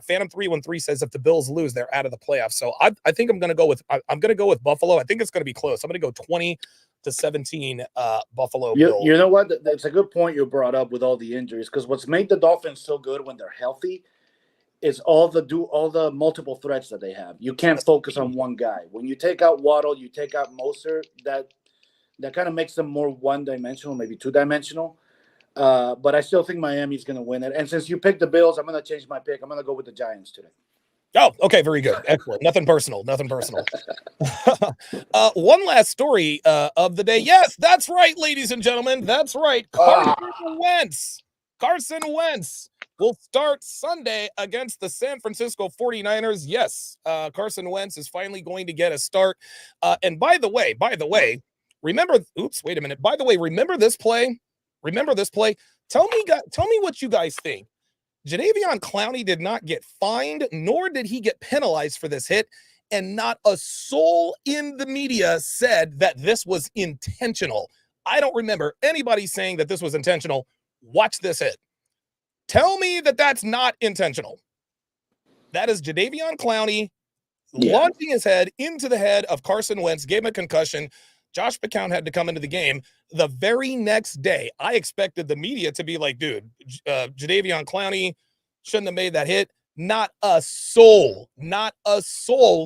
Phantom 313 says if the Bills lose, they're out of the playoffs. So I think I'm gonna go with Buffalo. I think it's gonna be close. I'm gonna go 20-17 Buffalo Bills. You know what? That's a good point you brought up with all the injuries, because what's made the Dolphins so good when they're healthy is all the multiple threats that they have. You can't focus on one guy. When you take out Waddle, you take out Mostert, that kind of makes them more one-dimensional, maybe two-dimensional. But I still think Miami's going to win it. And since you picked the Bills, I'm going to change my pick. I'm going to go with the Giants today. Oh, okay. Very good. Excellent. Nothing personal. One last story of the day. Yes, that's right, ladies and gentlemen. That's right. Carson Wentz will start Sunday against the San Francisco 49ers. Yes, Carson Wentz is finally going to get a start. And by the way, remember this play? Remember this play? Tell me what you guys think. Jadeveon Clowney did not get fined, nor did he get penalized for this hit, and not a soul in the media said that this was intentional. I don't remember anybody saying that this was intentional. Watch this hit. Tell me that that's not intentional. That is Jadeveon Clowney launching his head into the head of Carson Wentz, gave him a concussion. Josh McCown had to come into the game. The very next day, I expected the media to be like, dude, Jadeveon Clowney shouldn't have made that hit. Not a soul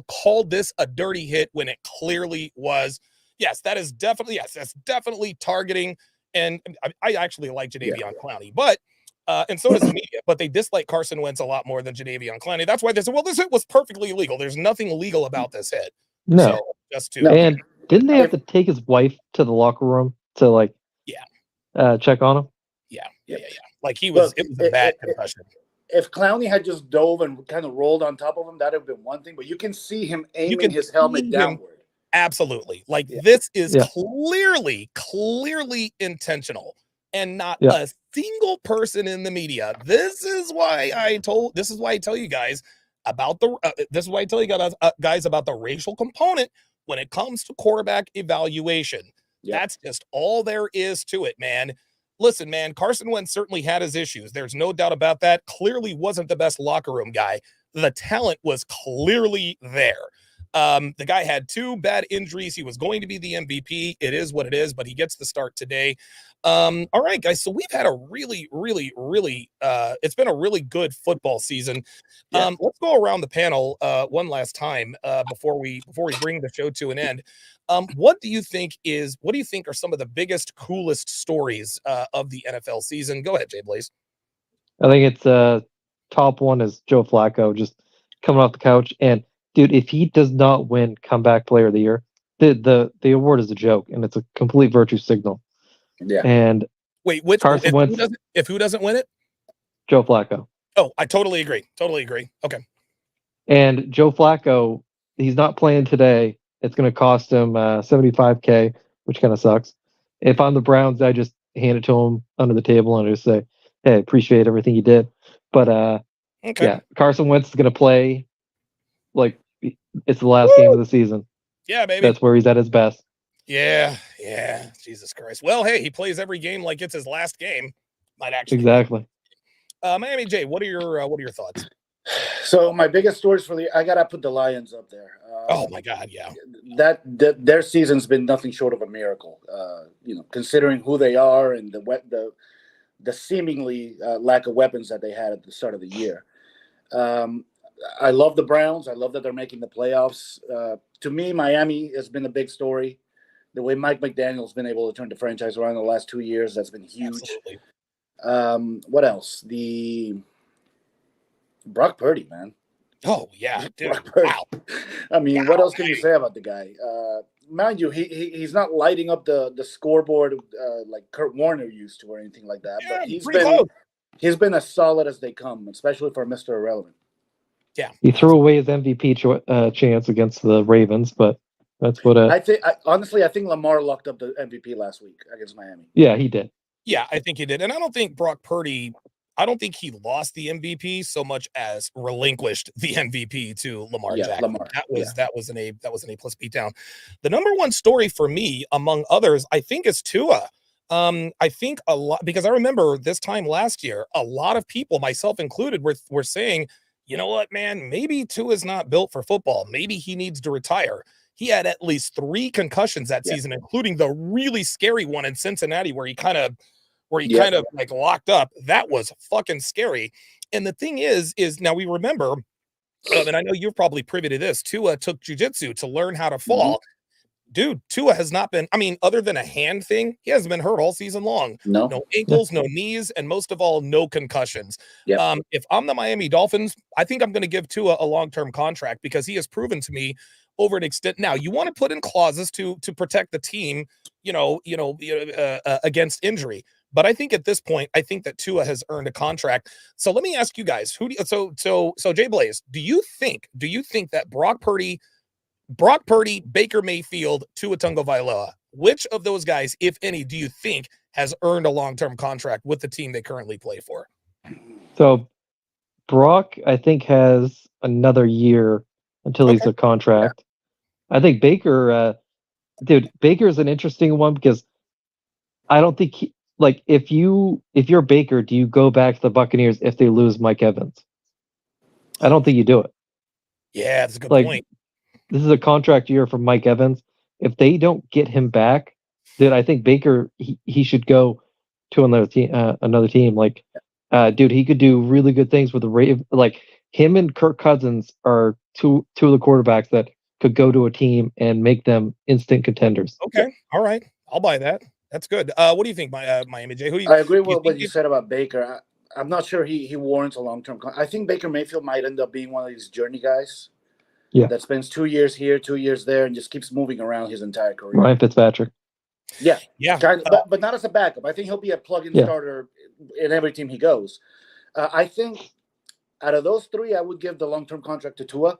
called this a dirty hit when it clearly was. Yes, that's definitely targeting. And I actually like Jadeveon Clowney, but and so does the media, but they dislike Carson Wentz a lot more than Jadeveon Clowney. That's why they said, well, this hit was perfectly legal. There's nothing legal about this hit. No. So just to and didn't they have to take his wife to the locker room to check on him? Yeah. Like it was a bad concussion. If Clowney had just dove and kind of rolled on top of him, that'd have been one thing. But you can see him aiming his helmet downward. Absolutely. This is clearly intentional, and not a single person in the media. This is why I tell you guys about guys about the racial component when it comes to quarterback evaluation. That's just all there is to it, man. Listen, man, Carson Wentz certainly had his issues. There's no doubt about that. Clearly wasn't the best locker room guy. The talent was clearly there. The guy had 2 bad injuries. He was going to be the MVP. It is what it is, but he gets the start today. All right, guys. So we've had a really, it's been a really good football season. Let's go around the panel one last time before we bring the show to an end. What do you think are some of the biggest, coolest stories of the NFL season? Go ahead, Jay Blaze. I think it's top one is Joe Flacco just coming off the couch. And dude, if he does not win comeback player of the year, the award is a joke and it's a complete virtue signal. Yeah. And Wait, which Carson Wentz, if who doesn't win it? Joe Flacco. Oh, I totally agree. Totally agree. Okay. And Joe Flacco, he's not playing today. It's going to cost him $75K, which kind of sucks. If I'm the Browns, I just hand it to him under the table and I just say, "Hey, appreciate everything you did." But Okay. yeah, Carson Wentz is going to play like it's the last game of the season. Yeah, baby. That's where he's at his best. Yeah. Jesus Christ. Well, hey, he plays every game like it's his last game. Might actually Exactly. Miami J, what are your thoughts? So my biggest stories I gotta put the Lions up there. Oh my God, yeah. That their season's been nothing short of a miracle. Considering who they are and the seemingly lack of weapons that they had at the start of the year. I love the Browns. I love that they're making the playoffs. To me, Miami has been a big story. The way Mike McDaniel's been able to turn the franchise around in the last 2 years, that's been huge. Absolutely. What else? The Brock Purdy, man. Oh yeah, dude. Brock Purdy. Wow. I mean, what else can you say about the guy? Mind you, he's not lighting up the scoreboard like Kurt Warner used to or anything like that. Yeah, but he's been as solid as they come, especially for Mr. Irrelevant. Yeah, he threw away his MVP chance against the Ravens, but that's what honestly, I think Lamar locked up the MVP last week against Miami. Yeah, he did. Yeah, I think he did, and I don't think Brock Purdy. I don't think he lost the MVP so much as relinquished the MVP to Lamar Jackson. Lamar. That was an A plus beatdown. The number one story for me, among others, I think is Tua. I think a lot because I remember this time last year, a lot of people, myself included, were saying, you know what, man, maybe Tua is not built for football. Maybe he needs to retire. He had at least 3 concussions that season, including the really scary one in Cincinnati where he kind of like locked up. That was fucking scary. And the thing is now we remember, and I know you're probably privy to this, Tua took jujitsu to learn how to fall. Dude, Tua has not been, I mean, other than a hand thing, he hasn't been hurt all season long. No ankles, no knees, and most of all, no concussions. If I'm the Miami Dolphins, I think I'm going to give Tua a long-term contract because he has proven to me over an extent. Now, you want to put in clauses to protect the team, against injury. But I think at this point, I think that Tua has earned a contract. So let me ask you guys, so Jay Blaze, do you think that Brock Purdy, Baker Mayfield, Tua Tagovailoa, which of those guys, if any, do you think has earned a long-term contract with the team they currently play for? So Brock, I think, has another year until he's a contract. I think Baker, Baker's an interesting one because I don't think if you're Baker, do you go back to the Buccaneers if they lose Mike Evans? I don't think you do it. Yeah, that's a good point. This is a contract year for Mike Evans. If they don't get him back, then I think Baker he should go to another team. Dude, he could do really good things with the Ravens. Like him and Kirk Cousins are two of the quarterbacks that could go to a team and make them instant contenders. Okay, all right, I'll buy that. That's good. What do you think, Miami J? I agree with what you said about Baker. I'm not sure he warrants a long-term I think Baker Mayfield might end up being one of these journey guys. Yeah. That spends 2 years here, 2 years there, and just keeps moving around his entire career. Ryan Fitzpatrick. Yeah. Kind of, but not as a backup. I think he'll be a plug-in starter in every team he goes. I think out of those 3, I would give the long-term contract to Tua.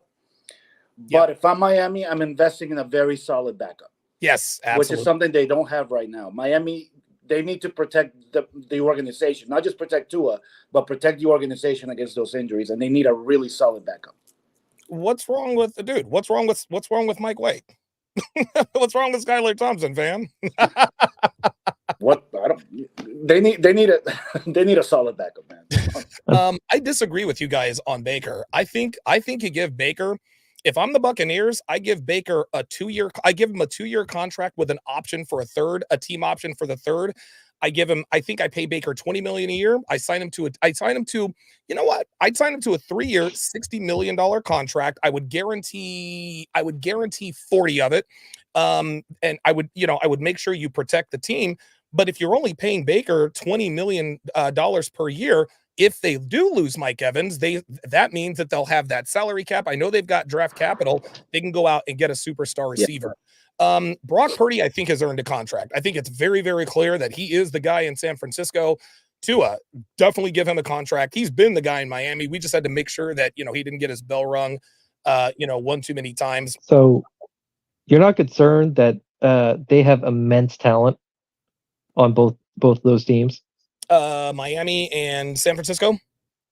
But if I'm Miami, I'm investing in a very solid backup. Yes, absolutely. Which is something they don't have right now. Miami, they need to protect the organization, not just protect Tua, but protect the organization against those injuries, and they need a really solid backup. What's wrong with the dude? What's wrong with Mike White? What's wrong with Skylar Thompson, fam? What? They need a solid backup, man. I disagree with you guys on Baker. I think you give Baker, if I'm the Buccaneers, I give Baker a 2-year. I give him a 2-year contract with an option for a third, a team option for the third. I think I pay Baker $20 million a year. I'd sign him to, you know what? I'd sign him to a 3-year, $60 million contract. I would guarantee 40 of it. And I would make sure you protect the team. But if you're only paying Baker $20 million per year, if they do lose Mike Evans, that means that they'll have that salary cap. I know they've got draft capital. They can go out and get a superstar receiver. Brock Purdy, I think, has earned a contract. I think it's very, very clear that he is the guy in San Francisco. Tua, definitely give him a contract. He's been the guy in Miami. We just had to make sure that, he didn't get his bell rung, one too many times. So you're not concerned that they have immense talent on both those teams? Miami and San Francisco?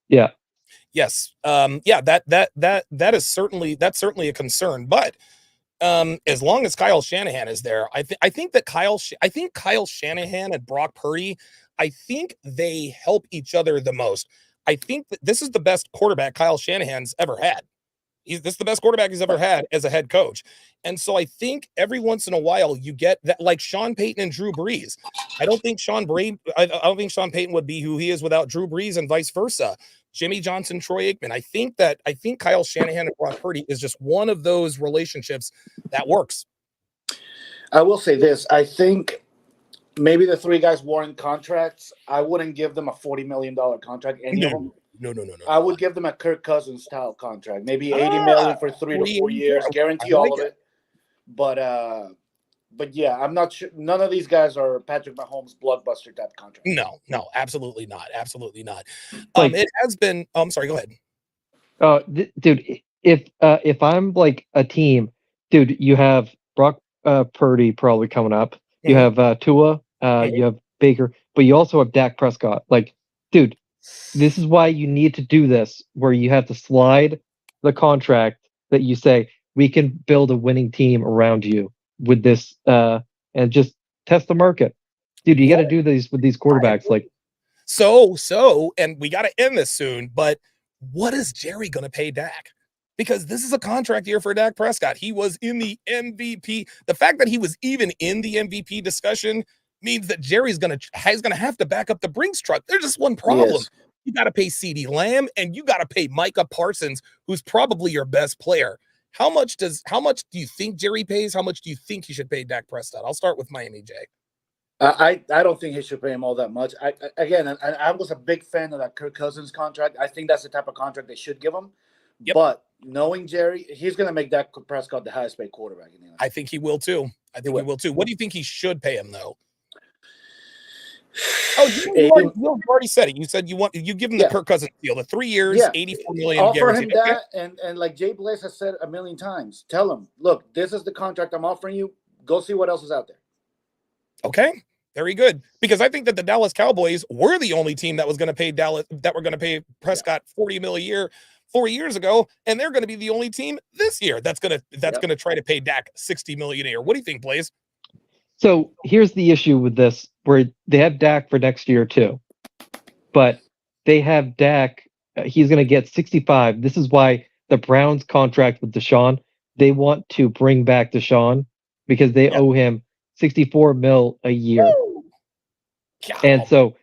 Yeah. Yes. That is certainly a concern. But as long as Kyle Shanahan is there, I think Kyle Shanahan and Brock Purdy, I think they help each other the most. I think that this is the best quarterback Kyle Shanahan's ever had. This is the best quarterback he's ever had as a head coach. And so I think every once in a while you get that, like Sean Payton and Drew Brees. I don't think Sean Payton would be who he is without Drew Brees, and vice versa. Jimmy Johnson, Troy Aikman. I think Kyle Shanahan and Brock Purdy is just one of those relationships that works. I will say this. I think maybe the three guys warrant contracts. I wouldn't give them a $40 million contract. Any of them. No. I would give them a Kirk Cousins style contract, maybe $80 million for 3 to 4 years, guarantee all of it. But yeah, I'm not sure. None of these guys are Patrick Mahomes blockbuster type contract. No, absolutely not. Absolutely not. Like, it has been. Oh, I'm sorry. Go ahead. Dude, if I'm like a team, dude, you have Brock Purdy probably coming up. You have Tua. You have Baker, but you also have Dak Prescott. Like, dude, this is why you need to do this, where you have to slide the contract that you say we can build a winning team around you with this, and just test the market, dude. You got to do these with these quarterbacks, like. So, and we got to end this soon. But what is Jerry going to pay Dak? Because this is a contract year for Dak Prescott. He was in the MVP. The fact that he was even in the MVP discussion means that Jerry's going to have to back up the Brinks truck. There's just one problem. Yes. You got to pay CeeDee Lamb, and you got to pay Micah Parsons, who's probably your best player. How much do you think Jerry pays? How much do you think he should pay Dak Prescott? I'll start with Miami, Jay. I don't think he should pay him all that much. I was a big fan of that Kirk Cousins contract. I think that's the type of contract they should give him. Yep. But knowing Jerry, he's going to make Dak Prescott the highest paid quarterback in the NFL. I think he will too. What do you think he should pay him though? Oh, you already said it. You said you give him the Kirk Cousins deal, the 3 years, $84 million. Offer him that, and like Jay Blaze has said a million times, tell him, look, this is the contract I'm offering you. Go see what else is out there. Okay, very good. Because I think that the Dallas Cowboys were the only team that was going to pay Prescott $40 million a year 4 years ago, and they're going to be the only team this year that's going to try to pay Dak $60 million a year. What do you think, Blaze? So here's the issue with this, where they have Dak for next year too, but they have Dak. He's going to get 65. This is why the Browns contract with Deshaun, they want to bring back Deshaun because they owe him $64 million a year. And so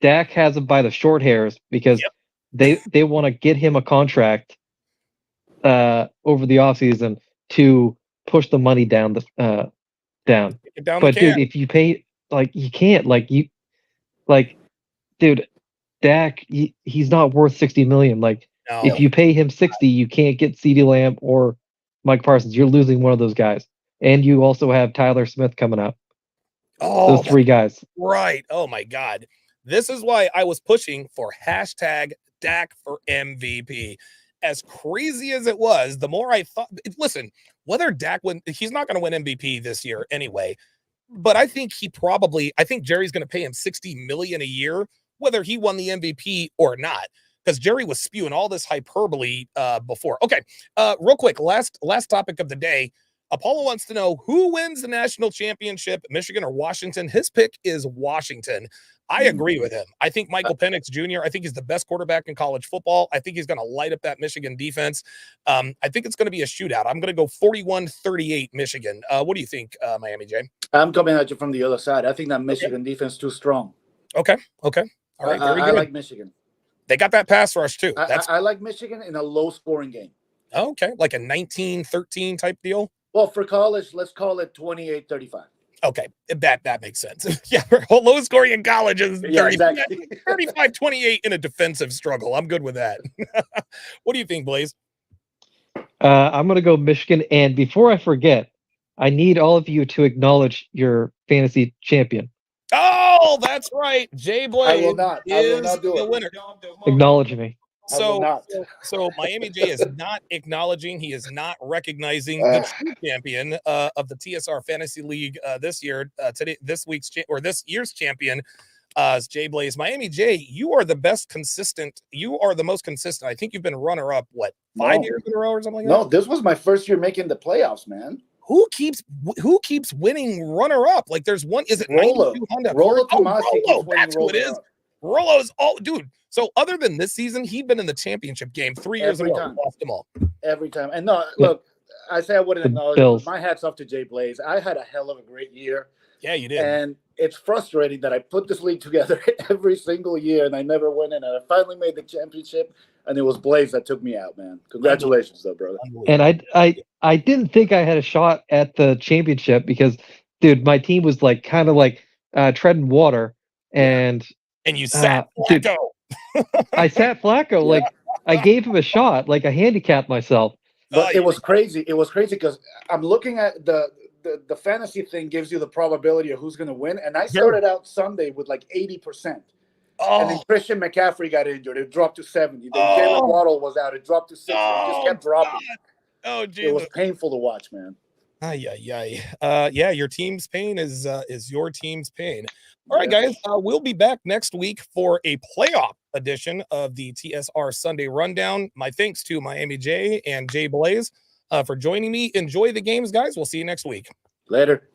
Dak has him by the short hairs because they want to get him a contract over the offseason to push the money down. But dude, if you pay, like, you can't, dude, Dak, he's not worth 60 million. Like, if you pay him 60, you can't get CeeDee Lamb or Mike Parsons. You're losing one of those guys, and you also have Tyler Smith coming up. Those three guys, right? Oh my God, this is why I was pushing for hashtag Dak for MVP. As crazy as it was, the more I thought, listen, whether Dak he's not going to win MVP this year anyway, but I think Jerry's going to pay him $60 million a year, whether he won the MVP or not, because Jerry was spewing all this hyperbole before. Okay, real quick, last topic of the day. Apollo wants to know who wins the national championship, Michigan or Washington. His pick is Washington. I agree with him. I think Michael Penix Jr., I think he's the best quarterback in college football. I think he's going to light up that Michigan defense. I think it's going to be a shootout. I'm going to go 41-38 Michigan. What do you think, Miami J? I'm coming at you from the other side. I think that Michigan defense is too strong. Okay. All right, very good. I like Michigan. They got that pass rush, too. I like Michigan in a low-scoring game. Okay, like a 19-13 type deal? Well, for college, let's call it 28-35. Okay, that makes sense. Yeah, low scoring in college is 35-28 in a defensive struggle. I'm good with that. What do you think, Blaze? I'm going to go Michigan. And before I forget, I need all of you to acknowledge your fantasy champion. Oh, that's right. Jay I Blaze will not. I will is not do the it. winner. Acknowledge me. I will not. So Miami J is not acknowledging, he is not recognizing the true champion of the TSR Fantasy League this year. This year's champion is Jay Blaze. Miami J, you are the most consistent. I think you've been runner up, what, 5 years in a row or something like that? No, this was my first year making the playoffs, man. Who keeps winning runner up? Like there's one, is it Rollo? 92 Honda Rollo Accord? Tomasi keeps Rollo, winning that's who it is. runner-up. Rollo's dude. So other than this season, he'd been in the championship game 3 years Every ago. time. Lost them all. Every time. And no, look, I say I wouldn't The acknowledge Bills. it, but my hat's off to Jay Blaze. I had a hell of a great year. Yeah, you did. And it's frustrating that I put this league together every single year and I never win it. And I finally made the championship, and it was Blaze that took me out, man. Congratulations, though, brother. And I didn't think I had a shot at the championship because, dude, my team was like kind of like treading water, and you sat dude, Flacco. I sat Flacco. Like I gave him a shot. Like I handicapped myself. But it was crazy. It was crazy because I'm looking at the fantasy thing gives you the probability of who's going to win. And I started out Sunday with like 80%. And then Christian McCaffrey got injured. It dropped to 70. Then Jalen Waddle was out. It dropped to 60. It just kept dropping. Oh, Jesus. It was painful to watch, man. Yeah, your team's pain is your team's pain. All right, guys, we'll be back next week for a playoff edition of the TSR Sunday Rundown. My thanks to Miami J and Jay Blaze for joining me. Enjoy the games, guys. We'll see you next week. Later.